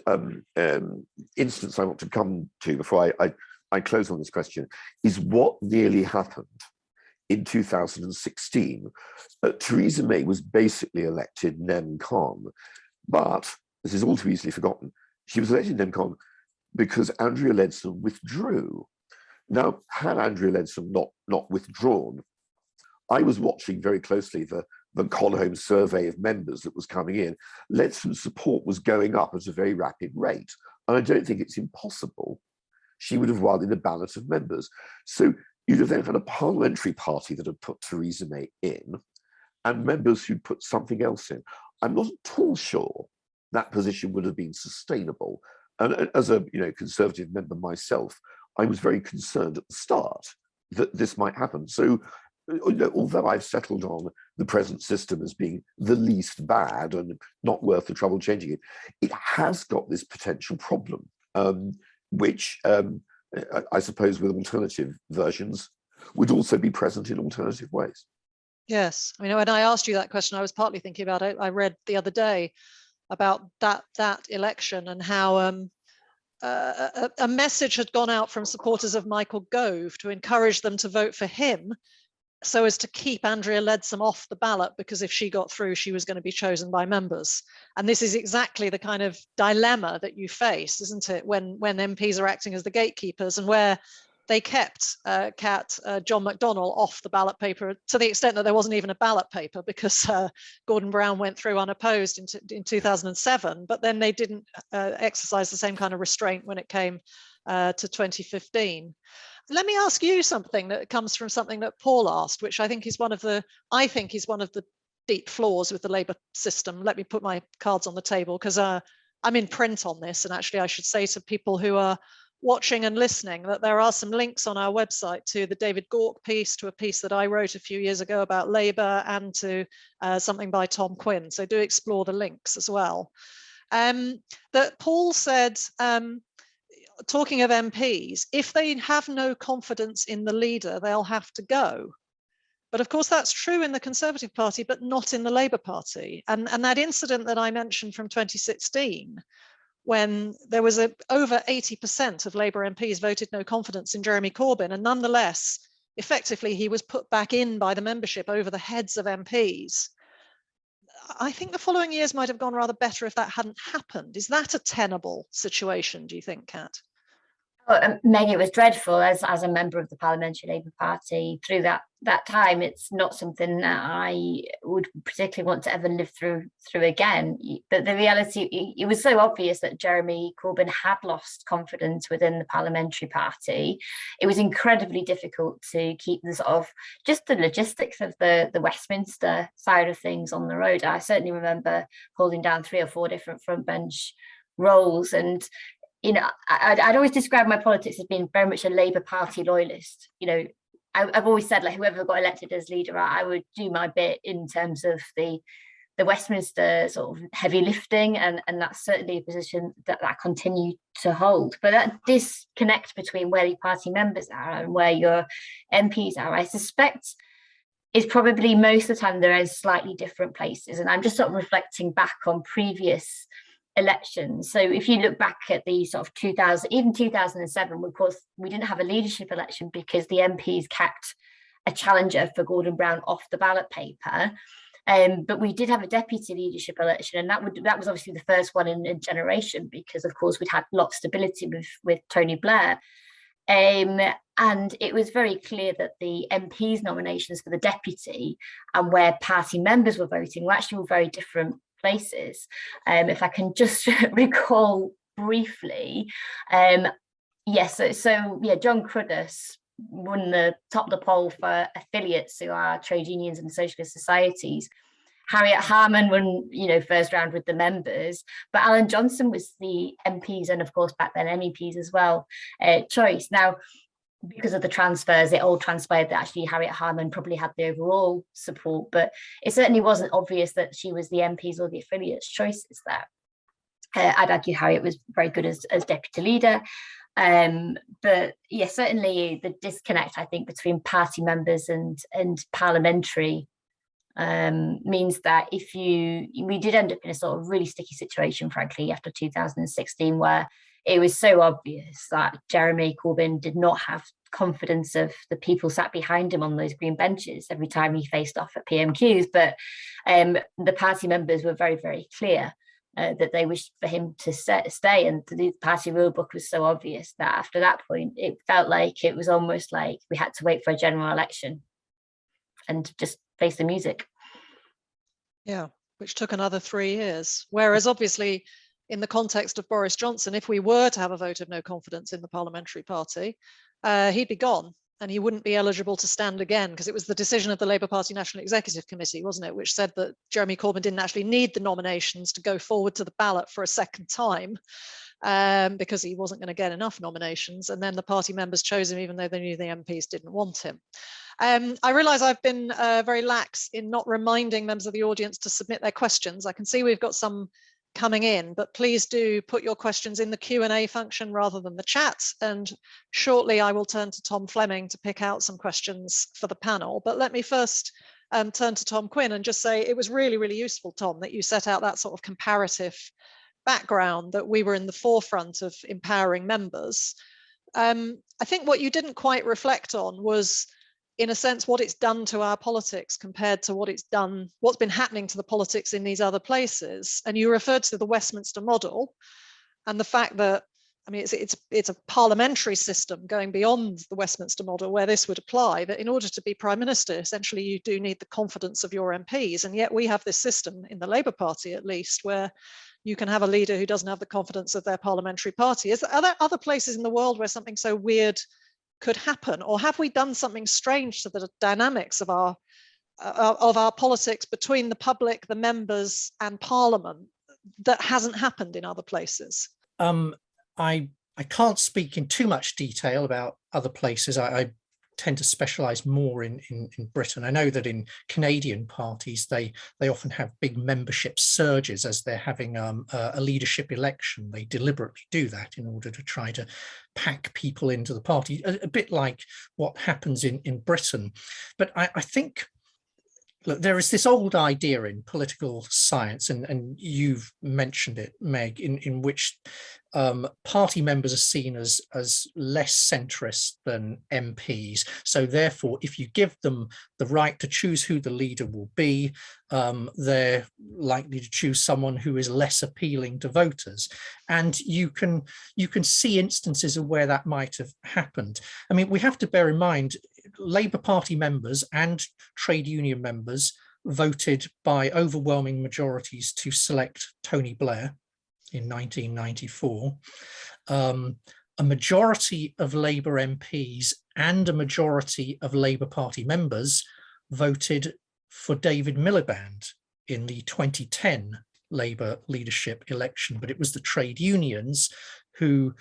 instance I want to come to before I close on this question is what nearly happened in 2016. Theresa May was basically elected nem con, but this is all too easily forgotten. She was elected nem con because Andrea Leadsom withdrew. Now, had Andrea Leadsom not withdrawn, I was watching very closely the Conhome survey of members that was coming in. Leadsom's support was going up at a very rapid rate. And I don't think it's impossible she would have won in a ballot of members. So you'd have then had a parliamentary party that had put Theresa May in and members who'd put something else in. I'm not at all sure that position would have been sustainable. And as a Conservative member myself, I was very concerned at the start that this might happen. So although I've settled on the present system as being the least bad and not worth the trouble changing it, it has got this potential problem, which I suppose with alternative versions would also be present in alternative ways. Yes, I mean, when I asked you that question, I was partly thinking about it. I read the other day about that election and how a message had gone out from supporters of Michael Gove to encourage them to vote for him, so as to keep Andrea Leadsom off the ballot, because if she got through, she was going to be chosen by members. And this is exactly the kind of dilemma that you face, isn't it, when MPs are acting as the gatekeepers, and where they kept John McDonnell off the ballot paper to the extent that there wasn't even a ballot paper, because Gordon Brown went through unopposed in 2007, but then they didn't exercise the same kind of restraint when it came to 2015. Let me ask you something that comes from something that Paul asked, which I think is one of the deep flaws with the Labour system. Let me put my cards on the table, because I'm in print on this, and actually I should say to people who are watching and listening that there are some links on our website to the David Gauke piece, to a piece that I wrote a few years ago about Labour, and to something by Tom Quinn. So do explore the links as well. That Paul said, talking of MPs, if they have no confidence in the leader, they'll have to go. But of course, that's true in the Conservative Party, but not in the Labour Party. And that incident that I mentioned from 2016, when there was over 80% of Labour MPs voted no confidence in Jeremy Corbyn, and nonetheless, effectively, he was put back in by the membership over the heads of MPs. I think the following years might have gone rather better if that hadn't happened. Is that a tenable situation, do you think, Kat? Well, Meg, it was dreadful as a member of the Parliamentary Labour Party through that time. It's not something that I would particularly want to ever live through again. But the reality, it was so obvious that Jeremy Corbyn had lost confidence within the Parliamentary Party. It was incredibly difficult to keep the sort of just the logistics of the Westminster side of things on the road. I certainly remember holding down 3 or 4 different front bench roles, and you know, I'd always describe my politics as being very much a Labour Party loyalist. You know, I've always said, like, whoever got elected as leader, I would do my bit in terms of the Westminster sort of heavy lifting, and that's certainly a position that I continue to hold. But that disconnect between where your party members are and where your MPs are, I suspect, is probably most of the time they're in slightly different places. And I'm just sort of reflecting back on previous elections. So if you look back at the sort of 2007, of course, we didn't have a leadership election because the MPs kept a challenger for Gordon Brown off the ballot paper. But we did have a deputy leadership election, and that was obviously the first one in a generation, because of course we'd had a lot of stability with Tony Blair. And it was very clear that the MPs' nominations for the deputy and where party members were voting were actually very different places. If I can just recall briefly, yes, so John Cruddas won the top of the poll for affiliates who are trade unions and socialist societies. Harriet Harman won, first round with the members, but Alan Johnson was the MPs and of course back then MEPs as well choice. Now, because of the transfers, it all transpired that actually Harriet Harman probably had the overall support, but it certainly wasn't obvious that she was the MPs or the affiliates' choices there. I'd argue Harriet was very good as deputy leader. But yeah, certainly the disconnect, I think, between party members and parliamentary means that we did end up in a sort of really sticky situation, frankly, after 2016, where it was so obvious that Jeremy Corbyn did not have confidence of the people sat behind him on those green benches every time he faced off at PMQs. But the party members were very, very clear that they wished for him to stay. And the party rule book was so obvious that after that point, it felt like it was almost like we had to wait for a general election and just face the music. Yeah, which took another 3 years. Whereas obviously, in the context of Boris Johnson, if we were to have a vote of no confidence in the parliamentary party, he'd be gone and he wouldn't be eligible to stand again, because it was the decision of the Labour Party National Executive Committee, wasn't it, which said that Jeremy Corbyn didn't actually need the nominations to go forward to the ballot for a second time, because he wasn't going to get enough nominations. And then the party members chose him, even though they knew the MPs didn't want him. I realise I've been very lax in not reminding members of the audience to submit their questions. I can see we've got some coming in, but please do put your questions in the Q&A function rather than the chat. And shortly I will turn to Tom Fleming to pick out some questions for the panel. But let me first turn to Tom Quinn and just say it was really, really useful, Tom, that you set out that sort of comparative background that we were in the forefront of empowering members. I think what you didn't quite reflect on was, in a sense, what it's done to our politics compared to what's been happening to the politics in these other places. And you referred to the Westminster model and the fact that, I mean, it's a parliamentary system going beyond the Westminster model where this would apply, that in order to be Prime Minister, essentially you do need the confidence of your MPs. And yet we have this system in the Labour Party, at least, where you can have a leader who doesn't have the confidence of their parliamentary party. Are there other places in the world where something so weird could happen? Or have we done something strange to the dynamics of our politics between the public, the members and Parliament that hasn't happened in other places? I can't speak in too much detail about other places. I tend to specialise more in Britain. I know that in Canadian parties, they often have big membership surges as they're having a leadership election. They deliberately do that in order to try to pack people into the party, a bit like what happens in Britain. But I think, look, there is this old idea in political science, and you've mentioned it, Meg, in which party members are seen as less centrist than MPs. So therefore, if you give them the right to choose who the leader will be, they're likely to choose someone who is less appealing to voters. And you can see instances of where that might have happened. I mean, we have to bear in mind, Labour Party members and trade union members voted by overwhelming majorities to select Tony Blair in 1994. A majority of Labour MPs and a majority of Labour Party members voted for David Miliband in the 2010 Labour leadership election, but it was the trade unions who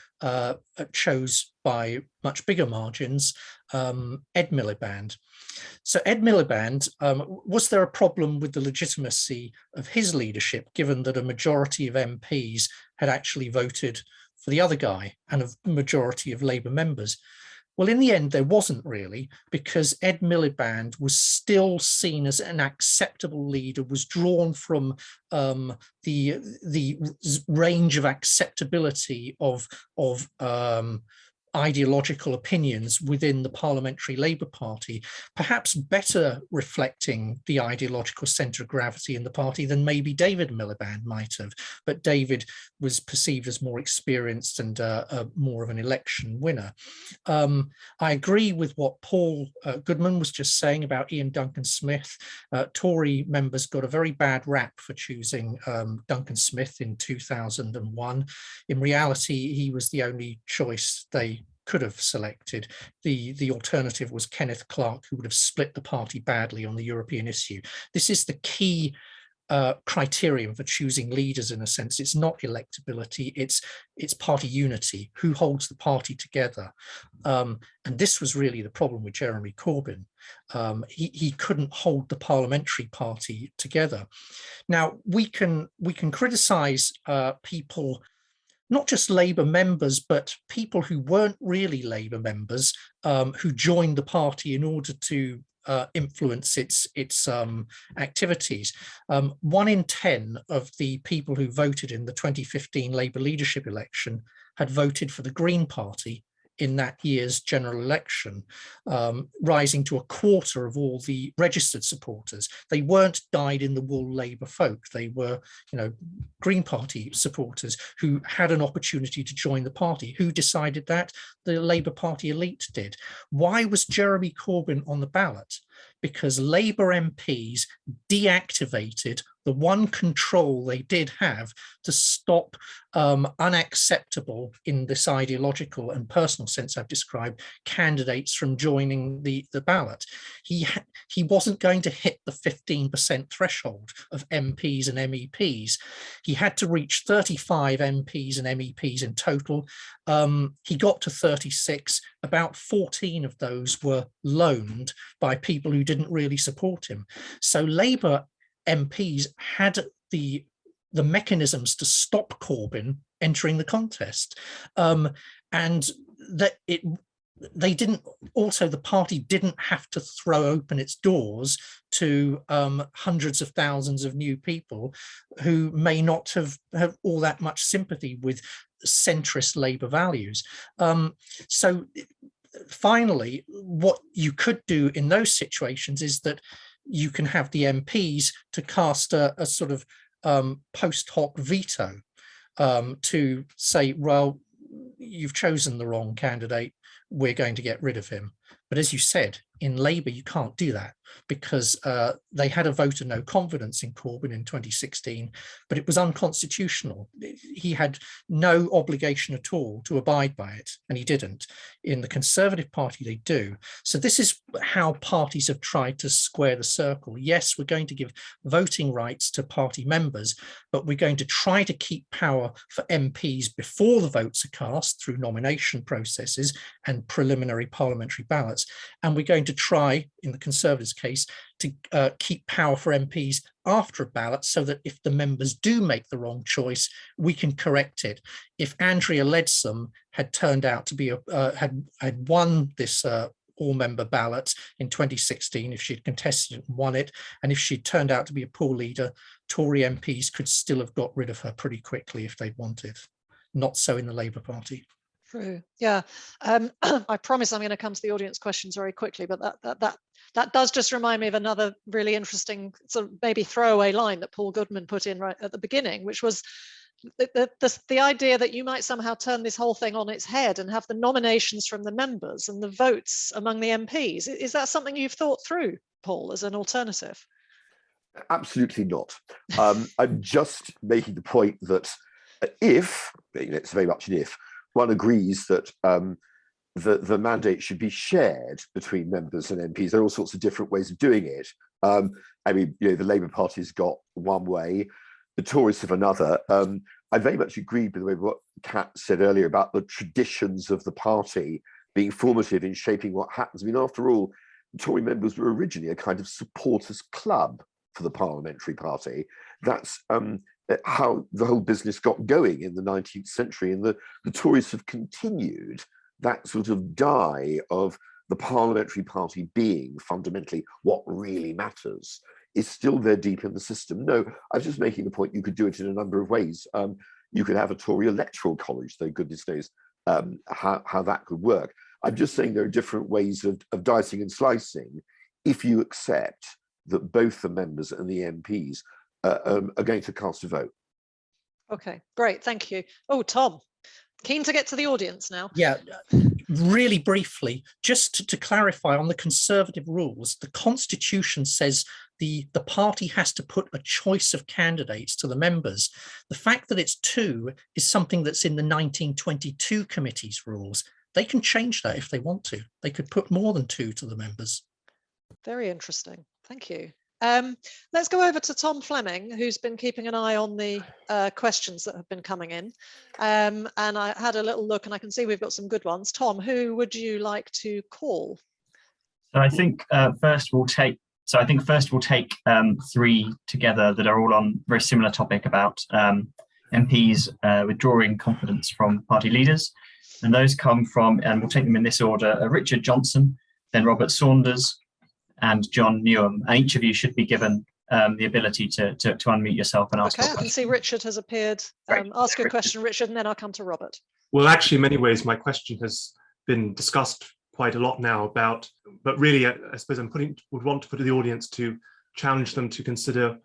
chose by much bigger margins Ed Miliband. So Ed Miliband, was there a problem with the legitimacy of his leadership, given that a majority of MPs had actually voted for the other guy and a majority of Labour members? Well, in the end, there wasn't really, because Ed Miliband was still seen as an acceptable leader, was drawn from the range of acceptability of ideological opinions within the Parliamentary Labour Party, perhaps better reflecting the ideological centre of gravity in the party than maybe David Miliband might have. But David was perceived as more experienced and more of an election winner. I agree with what Paul Goodman was just saying about Ian Duncan Smith. Tory members got a very bad rap for choosing Duncan Smith in 2001. In reality, he was the only choice they could have selected. The alternative was Kenneth Clarke, who would have split the party badly on the European issue. This is the key criterion for choosing leaders, in a sense. It's not electability, it's party unity, who holds the party together. And this was really the problem with Jeremy Corbyn. He couldn't hold the parliamentary party together. Now, we can criticise people, not just Labour members, but people who weren't really Labour members, who joined the party in order to influence its activities. 1 in 10 of the people who voted in the 2015 Labour leadership election had voted for the Green Party in that year's general election, rising to a quarter of all the registered supporters. They weren't dyed-in-the-wool Labour folk. They were, Green Party supporters who had an opportunity to join the party. Who decided that? The Labour Party elite did. Why was Jeremy Corbyn on the ballot? Because Labour MPs deactivated the one control they did have to stop unacceptable, in this ideological and personal sense I've described, candidates from joining the ballot. He wasn't going to hit the 15% threshold of MPs and MEPs. He had to reach 35 MPs and MEPs in total. He got to 36. About 14 of those were loaned by people who didn't really support him. So Labour MPs had the mechanisms to stop Corbyn entering the contest, and that the party didn't have to throw open its doors to hundreds of thousands of new people who may not have all that much sympathy with centrist Labour values. So finally, what you could do in those situations is that you can have the MPs to cast a sort of post hoc veto to say, well, you've chosen the wrong candidate, we're going to get rid of him. But as you said, in Labour, you can't do that because they had a vote of no confidence in Corbyn in 2016, but it was unconstitutional. He had no obligation at all to abide by it, and he didn't. In the Conservative Party, they do. So this is how parties have tried to square the circle. Yes, we're going to give voting rights to party members, but we're going to try to keep power for MPs before the votes are cast through nomination processes and preliminary parliamentary ballots. And we're going to try, in the Conservatives' case, to keep power for MPs after a ballot so that if the members do make the wrong choice, we can correct it. If Andrea Leadsom had turned out to be, had won this all-member ballot in 2016, if she'd contested it and won it, and if she'd turned out to be a poor leader, Tory MPs could still have got rid of her pretty quickly if they'd wanted. Not so in the Labour Party. True. Yeah. I promise I'm going to come to the audience questions very quickly, but that does just remind me of another really interesting sort of maybe throwaway line that Paul Goodman put in right at the beginning, which was the idea that you might somehow turn this whole thing on its head and have the nominations from the members and the votes among the MPs. Is that something you've thought through, Paul, as an alternative? Absolutely not. I'm just making the point that if, it's very much an if, one agrees that the mandate should be shared between members and MPs. There are all sorts of different ways of doing it. I mean, the Labour Party's got one way, the Tories have another. I very much agreed with what Kat said earlier about the traditions of the party being formative in shaping what happens. I mean, after all, Tory members were originally a kind of supporters club for the parliamentary party. That's how the whole business got going in the 19th century, and the Tories have continued that sort of die of the parliamentary party being fundamentally what really matters is still there deep in the system. No, I was just making the point you could do it in a number of ways. You could have a Tory electoral college, though goodness knows how that could work. I'm just saying there are different ways of dicing and slicing if you accept that both the members and the MPs are going to cast a vote. Okay, great, thank you. Oh, Tom, keen to get to the audience now. Yeah, really briefly, just to clarify on the Conservative rules, the Constitution says the party has to put a choice of candidates to the members. The fact that it's two is something that's in the 1922 committee's rules. They can change that if they want to. They could put more than two to the members. Very interesting, thank you. Let's go over to Tom Fleming, who's been keeping an eye on the questions that have been coming in. And I had a little look and I can see we've got some good ones. Tom, who would you like to call? So I think first we'll take three together that are all on a very similar topic about MPs withdrawing confidence from party leaders. And those come from, and we'll take them in this order, Richard Johnson, then Robert Saunders, and John Newham. And each of you should be given the ability to unmute yourself and ask. Okay, I can see Richard has appeared. Ask your question, Richard, and then I'll come to Robert. Well, actually, in many ways, my question has been discussed quite a lot now about, but really, I suppose would want to put the audience to challenge them to consider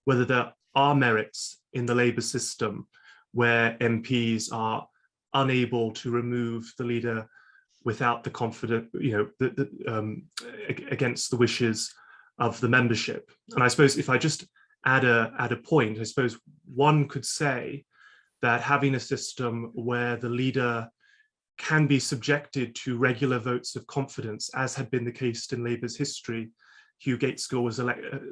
whether there are merits in the Labour system where MPs are unable to remove the leader without the confidence, against the wishes of the membership. And I suppose if I just add a point, I suppose one could say that having a system where the leader can be subjected to regular votes of confidence, as had been the case in Labour's history. Hugh Gaitskell was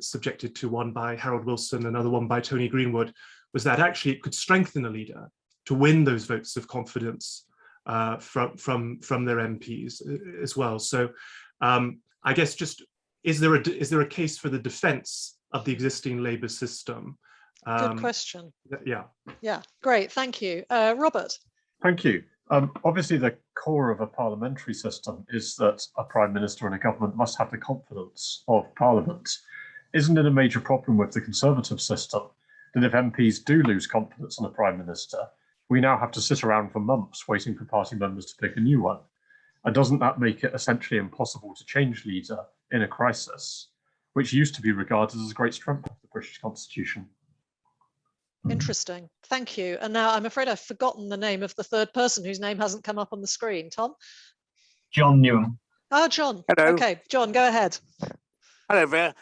subjected to one by Harold Wilson, another one by Tony Greenwood, was that actually it could strengthen a leader to win those votes of confidence from their MPs as well. So I guess just is there a case for the defence of the existing Labour system? Good question. Yeah. Yeah, great, thank you. Robert. Thank you. Obviously, the core of a parliamentary system is that a prime minister and a government must have the confidence of parliament. Isn't it a major problem with the Conservative system that if MPs do lose confidence in the prime minister, we now have to sit around for months waiting for party members to pick a new one? And doesn't that make it essentially impossible to change leader in a crisis, which used to be regarded as a great strength of the British Constitution? Interesting. Thank you. And now I'm afraid I've forgotten the name of the third person whose name hasn't come up on the screen. Tom? John Newham. Oh, John. Hello. Okay, John, go ahead. Hello there.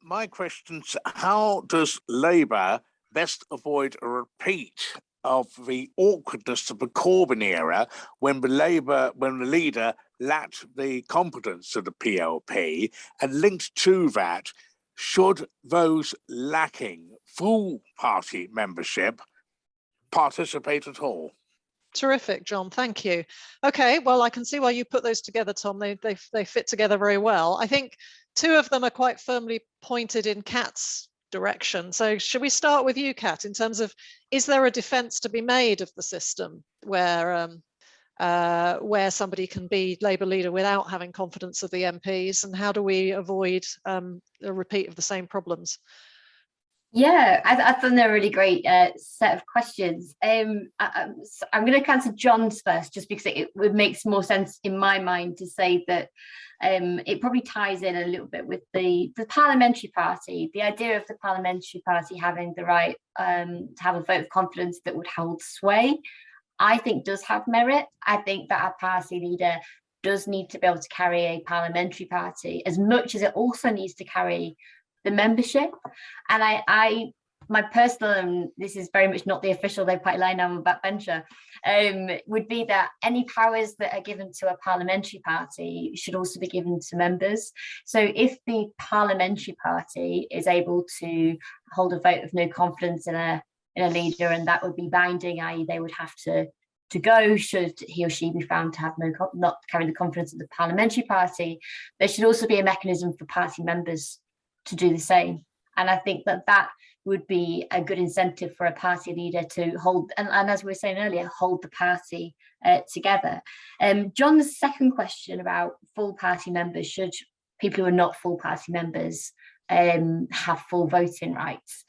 My question's, how does Labour best avoid a repeat of the awkwardness of the Corbyn era when the leader lacked the competence of the PLP, and linked to that, should those lacking full party membership participate at all? Terrific, John. Thank you. Okay, well, I can see why you put those together, Tom. They fit together very well. I think two of them are quite firmly pointed in Kat's direction. So should we start with you, Kat, in terms of, is there a defence to be made of the system where somebody can be Labour leader without having confidence of the MPs, and how do we avoid a repeat of the same problems? Yeah, I thought they're a really great set of questions. I'm going to answer John's first, just because it makes more sense in my mind to say that it probably ties in a little bit with the parliamentary party. The idea of the parliamentary party having the right to have a vote of confidence that would hold sway, I think does have merit. I think that our party leader does need to be able to carry a parliamentary party as much as it also needs to carry the membership. And my personal, and this is very much not the official Labour Party line, I'm a backbencher, would be that any powers that are given to a parliamentary party should also be given to members. So if the parliamentary party is able to hold a vote of no confidence in a leader, and that would be binding, i.e. they would have to go should he or she be found to have not carry the confidence of the parliamentary party, there should also be a mechanism for party members to do the same. And I think that would be a good incentive for a party leader to hold, and as we were saying earlier, hold the party together. John's second question about full party members, should people who are not full party members have full voting rights?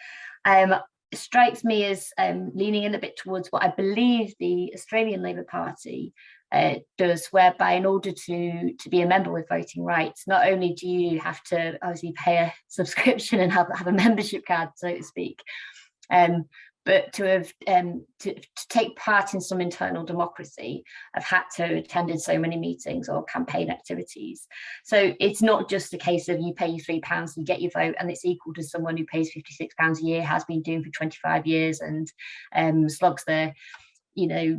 Strikes me as leaning in a bit towards what I believe the Australian Labour Party does, whereby in order to be a member with voting rights, not only do you have to obviously pay a subscription and have a membership card, so to speak, but to take part in some internal democracy, I've had to attend so many meetings or campaign activities. So it's not just a case of you pay your £3 and get your vote, and it's equal to someone who pays £56 a year, has been doing for 25 years, and slogs their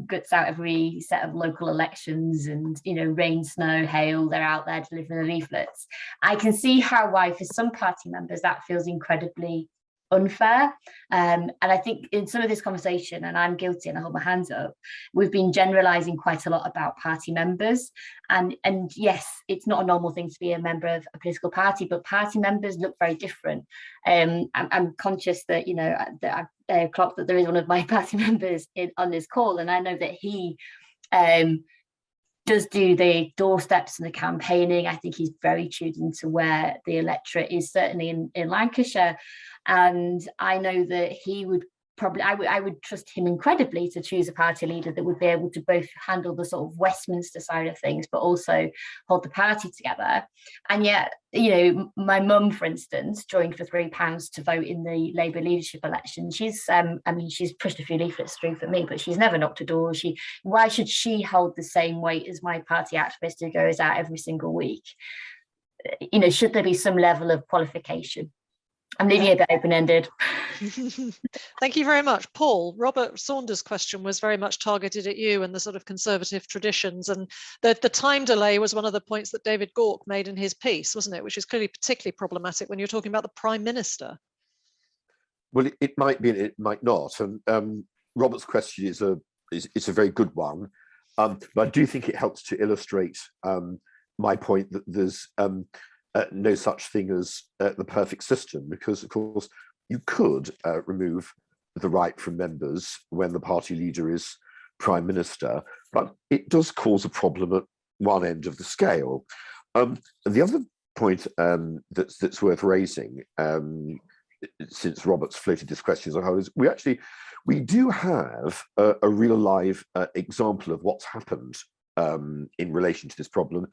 guts out every set of local elections, and rain, snow, hail, they're out there delivering the leaflets. I can see why for some party members that feels incredibly unfair, and I think in some of this conversation, and I'm guilty and I hold my hands up, we've been generalizing quite a lot about party members, and yes, it's not a normal thing to be a member of a political party, but party members look very different. I'm conscious that that I've clocked that there is one of my party members on this call, and I know that he does do the doorsteps and the campaigning. I think he's very tuned into where the electorate is, certainly in Lancashire. And I know that he would probably, I would trust him incredibly to choose a party leader that would be able to both handle the sort of Westminster side of things, but also hold the party together. And yet, my mum, for instance, joined for £3 to vote in the Labour leadership election. She's, she's pushed a few leaflets through for me, but she's never knocked a door. Why should she hold the same weight as my party activist who goes out every single week? Should there be some level of qualification? I'm leaving it a bit open-ended. Thank you very much. Paul, Robert Saunders' question was very much targeted at you and the sort of conservative traditions, and the time delay was one of the points that David Gauke made in his piece, wasn't it? Which is clearly particularly problematic when you're talking about the Prime Minister. Well, it might be and it might not. And Robert's question is a very good one. But I do think it helps to illustrate my point that there's no such thing as the perfect system, because, of course, you could remove the right from members when the party leader is Prime Minister, but it does cause a problem at one end of the scale. The other point that's worth raising, since Robert's floated this question as a whole, is we do have a real live example of what's happened in relation to this problem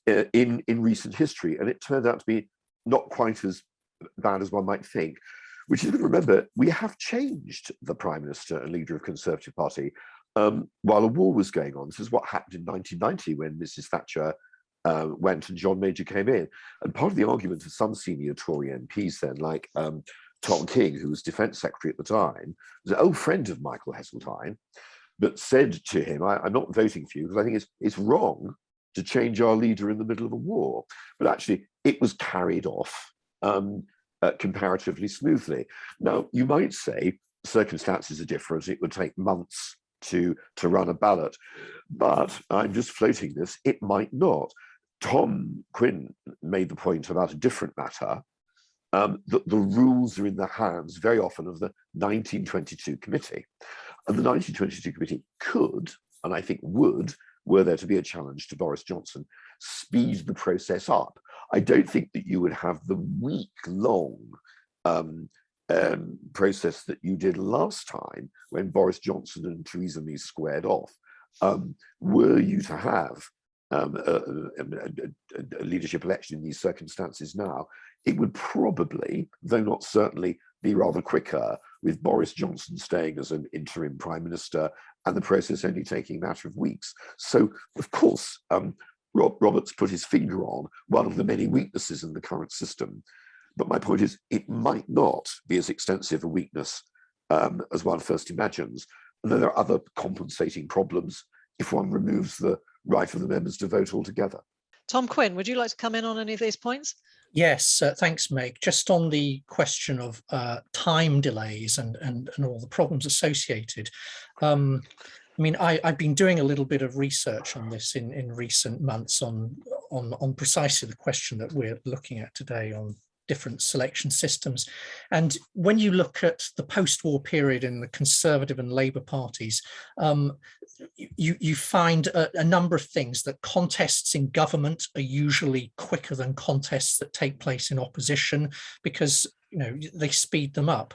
in recent history, and it turned out to be not quite as bad as one might think. Which is, remember, we have changed the Prime Minister and leader of Conservative Party while a war was going on. This is what happened in 1990 when Mrs. Thatcher went and John Major came in. And part of the argument of some senior Tory MPs then, like Tom King, who was Defence Secretary at the time, was an old friend of Michael Heseltine, but said to him, I'm not voting for you because I think it's wrong to change our leader in the middle of a war. But actually, it was carried off comparatively smoothly. Now, you might say circumstances are different. It would take months to run a ballot, but I'm just floating this. It might not. Tom Quinn made the point about a different matter, that the rules are in the hands very often of the 1922 committee. And the 1922 committee could, and I think would, were there to be a challenge to Boris Johnson, speed the process up. I don't think that you would have the week-long process that you did last time when Boris Johnson and Theresa May squared off. Were you to have a leadership election in these circumstances now, it would probably, though not certainly, be rather quicker, with Boris Johnson staying as an interim Prime Minister and the process only taking a matter of weeks. So, of course, Roberts put his finger on one of the many weaknesses in the current system. But my point is, it might not be as extensive a weakness as one first imagines. And then there are other compensating problems if one removes the right of the members to vote altogether. Tom Quinn, would you like to come in on any of these points? Yes, thanks, Meg. Just on the question of time delays and all the problems associated. I mean, I've been doing a little bit of research on this in recent months on precisely the question that we're looking at today on different selection systems. And when you look at the post-war period in the Conservative and Labour parties, you find a number of things, that contests in government are usually quicker than contests that take place in opposition, because they speed them up.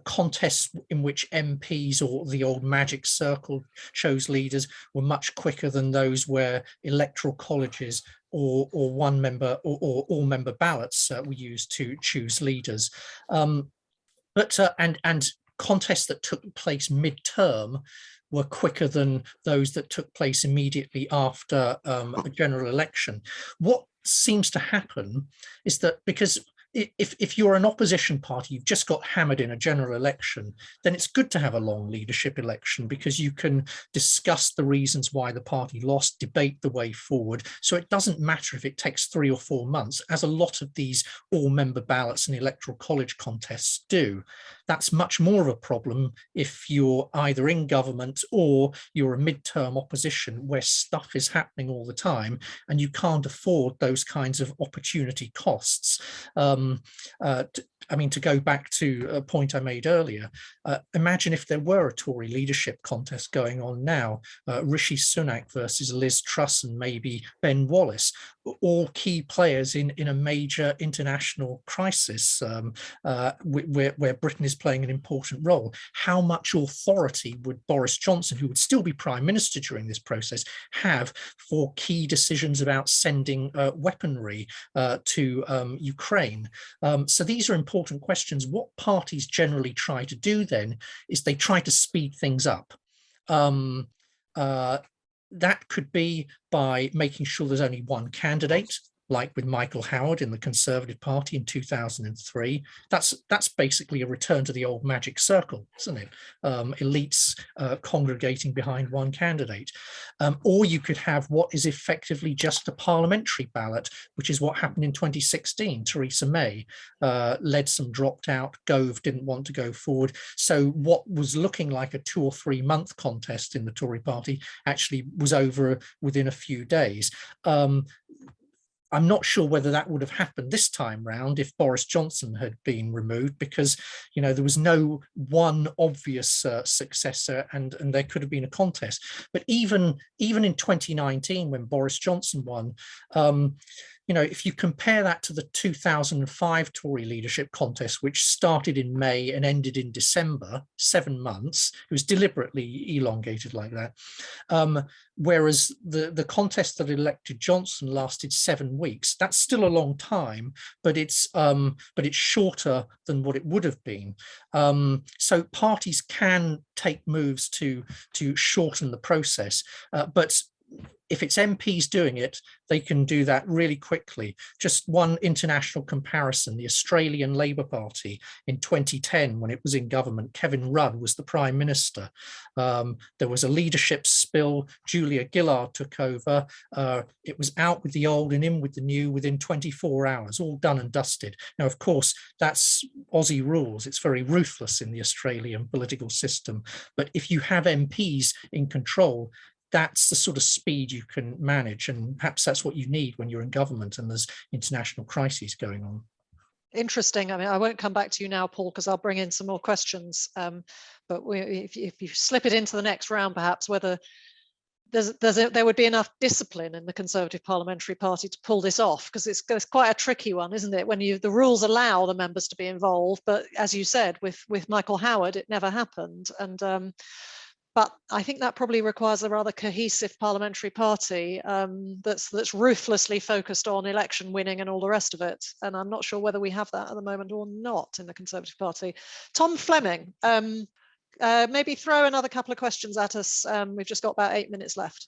Contests in which MPs or the old magic circle chose leaders were much quicker than those where electoral colleges or one member or all member ballots were used to choose leaders. And contests that took place mid-term were quicker than those that took place immediately after a general election. What seems to happen is that because if you're an opposition party, you've just got hammered in a general election, then it's good to have a long leadership election, because you can discuss the reasons why the party lost, debate the way forward. So it doesn't matter if it takes 3 or 4 months, as a lot of these all-member ballots and electoral college contests do. That's much more of a problem if you're either in government or you're a mid-term opposition where stuff is happening all the time and you can't afford those kinds of opportunity costs. I mean, to go back to a point I made earlier, imagine if there were a Tory leadership contest going on now, Rishi Sunak versus Liz Truss and maybe Ben Wallace, all key players in a major international crisis where Britain is playing an important role. How much authority would Boris Johnson, who would still be Prime Minister during this process, have for key decisions about sending weaponry to Ukraine? So these are important questions. What parties generally try to do then is they try to speed things up. That could be by making sure there's only one candidate, like with Michael Howard in the Conservative Party in 2003. That's basically a return to the old magic circle, isn't it? Elites congregating behind one candidate. Or you could have what is effectively just a parliamentary ballot, which is what happened in 2016. Theresa May led, some dropped out, Gove didn't want to go forward. So what was looking like a 2 or 3 month contest in the Tory party actually was over within a few days. I'm not sure whether that would have happened this time round if Boris Johnson had been removed, because, you know, there was no one obvious successor, and there could have been a contest. But even in 2019, when Boris Johnson won, you know, if you compare that to the 2005 Tory leadership contest, which started in May and ended in December, 7 months, it was deliberately elongated like that. Whereas the contest that elected Johnson lasted 7 weeks. That's still a long time, but it's shorter than what it would have been. So parties can take moves to shorten the process, but if it's MPs doing it, they can do that really quickly. Just one international comparison, the Australian Labour Party in 2010, when it was in government, Kevin Rudd was the Prime Minister. There was a leadership spill, Julia Gillard took over. It was out with the old and in with the new within 24 hours, all done and dusted. Now, of course, that's Aussie rules. It's very ruthless in the Australian political system. But if you have MPs in control, that's the sort of speed you can manage, and perhaps that's what you need when you're in government and there's international crises going on. Interesting. I mean, I won't come back to you now, Paul, because I'll bring in some more questions. But if you slip it into the next round, perhaps whether there would be enough discipline in the Conservative Parliamentary Party to pull this off, because it's quite a tricky one, isn't it? When the rules allow the members to be involved, but as you said, with Michael Howard, it never happened. And but I think that probably requires a rather cohesive parliamentary party that's ruthlessly focused on election winning and all the rest of it. And I'm not sure whether we have that at the moment or not in the Conservative Party. Tom Fleming, maybe throw another couple of questions at us. We've just got about 8 minutes left.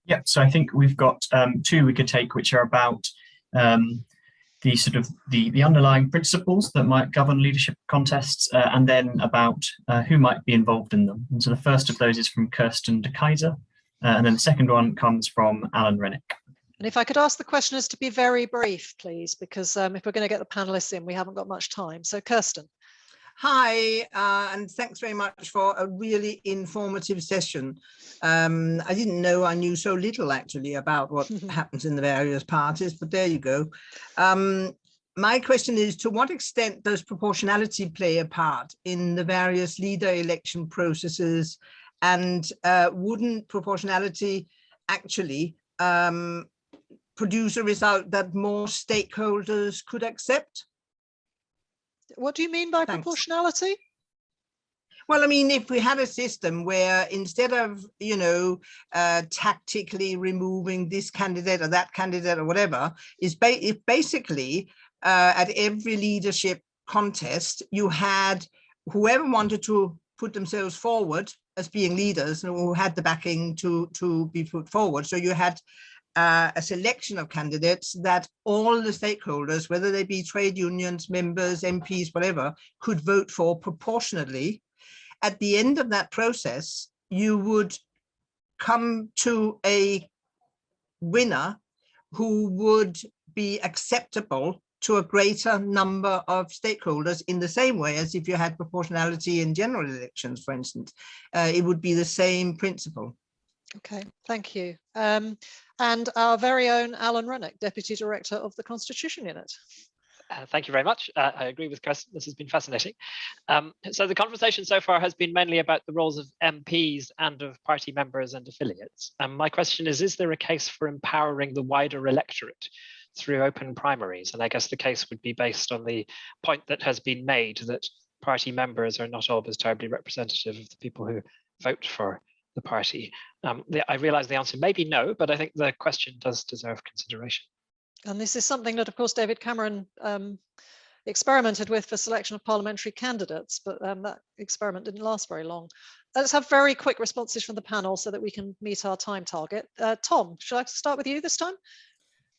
Yeah, so I think we've got two we could take, which are about the sort of the underlying principles that might govern leadership contests, and then about who might be involved in them. And so the first of those is from Kirsten de Keyser, and then the second one comes from Alan Rennick. And if I could ask the questioners to be very brief, please, because if we're going to get the panelists in, we haven't got much time. So Kirsten. Hi, and thanks very much for a really informative session. I didn't know I knew so little actually about what happens in the various parties, but there you go. My question is, to what extent does proportionality play a part in the various leader election processes, and wouldn't proportionality actually produce a result that more stakeholders could accept? What do you mean by proportionality? Well, I mean, if we had a system where instead of, you know, tactically removing this candidate or that candidate or whatever, if basically at every leadership contest, you had whoever wanted to put themselves forward as being leaders and who had the backing to be put forward. So you had a selection of candidates that all the stakeholders, whether they be trade unions, members, MPs, whatever, could vote for proportionately. At the end of that process, you would come to a winner who would be acceptable to a greater number of stakeholders, in the same way as if you had proportionality in general elections, for instance. It would be the same principle. Okay, thank you. And our very own Alan Rennick, Deputy Director of the Constitution Unit. Thank you very much. I agree with Kirsten. This has been fascinating. So the conversation so far has been mainly about the roles of MPs and of party members and affiliates. My question is there a case for empowering the wider electorate through open primaries? And I guess the case would be based on the point that has been made that party members are not always terribly representative of the people who vote for the party. I realize the answer may be no, but I think the question does deserve consideration. And this is something that, of course, David Cameron experimented with for selection of parliamentary candidates, but that experiment didn't last very long. Let's have very quick responses from the panel so that we can meet our time target. Tom, should I start with you this time?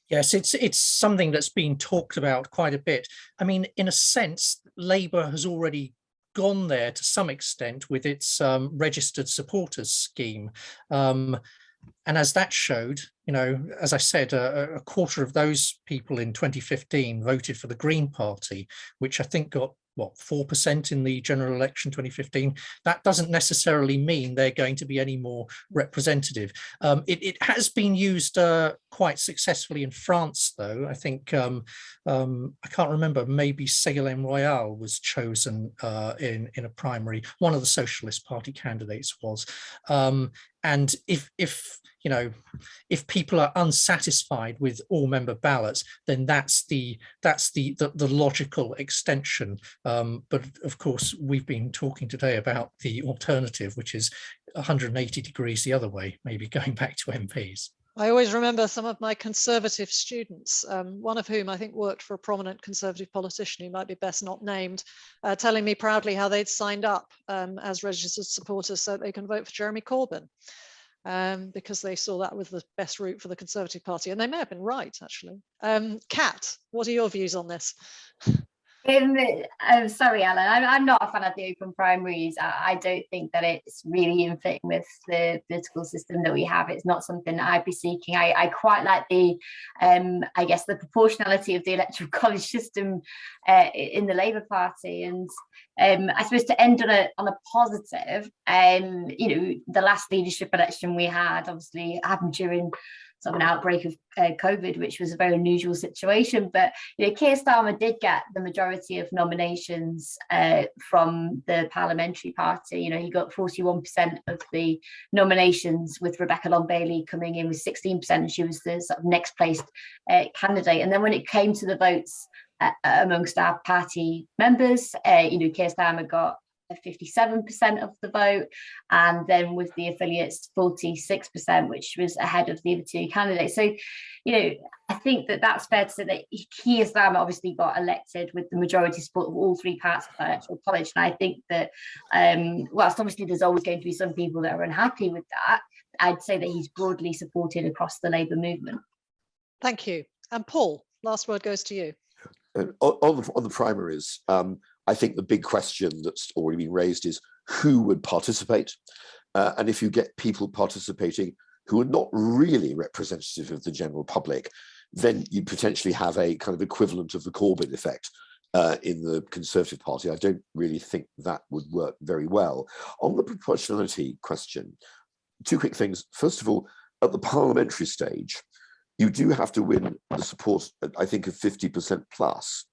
Yes, it's something that's been talked about quite a bit. I mean, in a sense, Labour has already gone there to some extent with its registered supporters scheme. And as that showed, you know, as I said, a quarter of those people in 2015 voted for the Green Party, which I think got what, 4% in the general election 2015, that doesn't necessarily mean they're going to be any more representative. It has been used quite successfully in France, though. I think, I can't remember, maybe Ségolène Royal was chosen in a primary. One of the Socialist Party candidates was. And if people are unsatisfied with all member ballots, then that's the logical extension. But of course, we've been talking today about the alternative, which is 180 degrees the other way, maybe going back to MPs. I always remember some of my Conservative students, one of whom I think worked for a prominent Conservative politician who might be best not named, telling me proudly how they'd signed up as registered supporters so they can vote for Jeremy Corbyn, because they saw that was the best route for the Conservative Party. And they may have been right, actually. Kat, what are your views on this? Sorry, Alan, I'm not a fan of the open primaries. I don't think that it's really in fitting with the political system that we have. It's not something that I'd be seeking. I quite like the, I guess, the proportionality of the electoral college system in the Labour Party. And I suppose to end on a positive, the last leadership election we had obviously happened during sort of an outbreak of COVID, which was a very unusual situation. But Keir Starmer did get the majority of nominations from the parliamentary party. He got 41% of the nominations, with Rebecca Long-Bailey coming in with 16%, and she was the sort of next placed candidate. And then when it came to the votes amongst our party members, Keir Starmer got 57% of the vote, and then with the affiliates 46%, which was ahead of the other two candidates. So I think that's fair to say that Keir Starmer obviously got elected with the majority support of all three parts of the electoral college, and I think that whilst obviously there's always going to be some people that are unhappy with that, I'd say that he's broadly supported across the Labour movement. Thank you. And Paul, last word goes to you. On the primaries, I think the big question that's already been raised is who would participate? And if you get people participating who are not really representative of the general public, then you potentially have a kind of equivalent of the Corbyn effect in the Conservative Party. I don't really think that would work very well. On the proportionality question, two quick things. First of all, at the parliamentary stage, you do have to win the support, I think, of 50% plus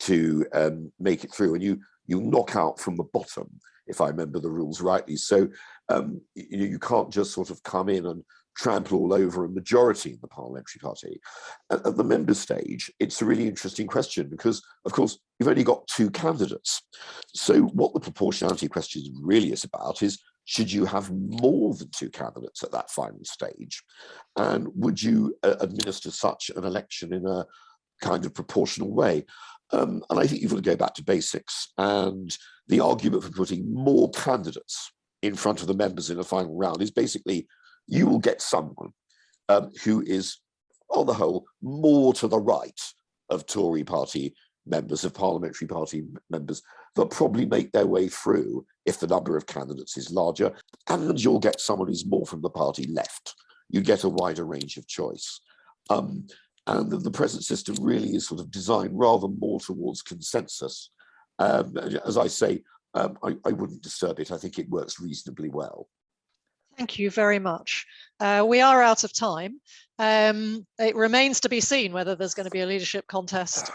to make it through, and you knock out from the bottom, if I remember the rules rightly. So you can't just sort of come in and trample all over a majority in the parliamentary party. At the member stage, it's a really interesting question because, of course, you've only got two candidates. So what the proportionality question really is about is, should you have more than two candidates at that final stage? And would you administer such an election in a kind of proportional way? And I think you've got to go back to basics. And the argument for putting more candidates in front of the members in a final round is basically you will get someone who is, on the whole, more to the right of Tory party members, of parliamentary party members, that probably make their way through if the number of candidates is larger. And you'll get someone who's more from the party left. You get a wider range of choice. And the present system really is sort of designed rather more towards consensus. As I say, I wouldn't disturb it. I think it works reasonably well. Thank you very much. We are out of time. It remains to be seen whether there's going to be a leadership contest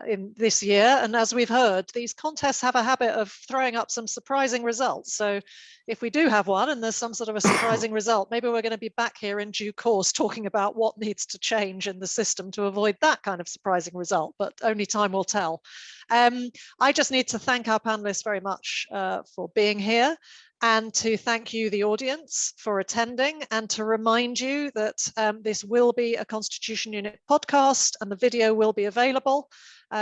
in this year. And as we've heard, these contests have a habit of throwing up some surprising results. So if we do have one and there's some sort of a surprising result, maybe we're going to be back here in due course talking about what needs to change in the system to avoid that kind of surprising result, but only time will tell. I just need to thank our panelists very much for being here, and to thank you, the audience, for attending, and to remind you that this will be a Constitution Unit podcast and the video will be available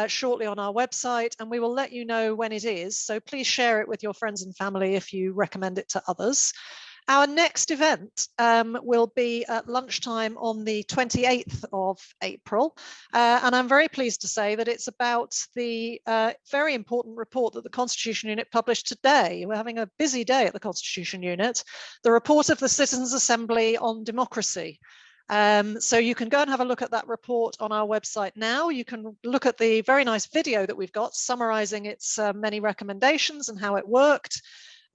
shortly on our website, and we will let you know when it is. So please share it with your friends and family if you recommend it to others. Our next event will be at lunchtime on the 28th of April. And I'm very pleased to say that it's about the very important report that the Constitution Unit published today. We're having a busy day at the Constitution Unit. The report of the Citizens' Assembly on Democracy. So you can go and have a look at that report on our website now. You can look at the very nice video that we've got summarising its many recommendations and how it worked.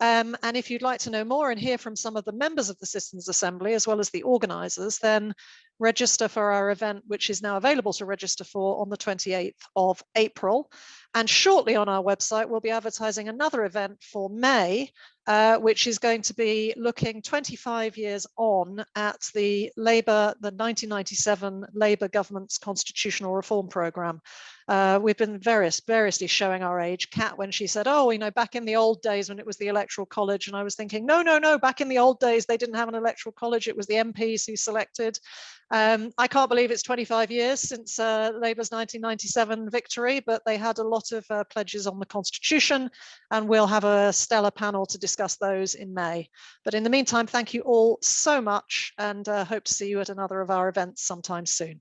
And if you'd like to know more and hear from some of the members of the Citizens Assembly, as well as the organisers, then register for our event, which is now available to register for on the 28th of April. And shortly on our website, we'll be advertising another event for May, which is going to be looking 25 years on at the 1997 Labour government's constitutional reform programme. We've been variously showing our age. Kat, when she said, oh, you know, back in the old days when it was the Electoral College, and I was thinking, no, back in the old days, they didn't have an Electoral College, it was the MPs who selected. I can't believe it's 25 years since Labour's 1997 victory, but they had a lot of pledges on the Constitution, and we'll have a stellar panel to discuss those in May. But in the meantime, thank you all so much, and hope to see you at another of our events sometime soon.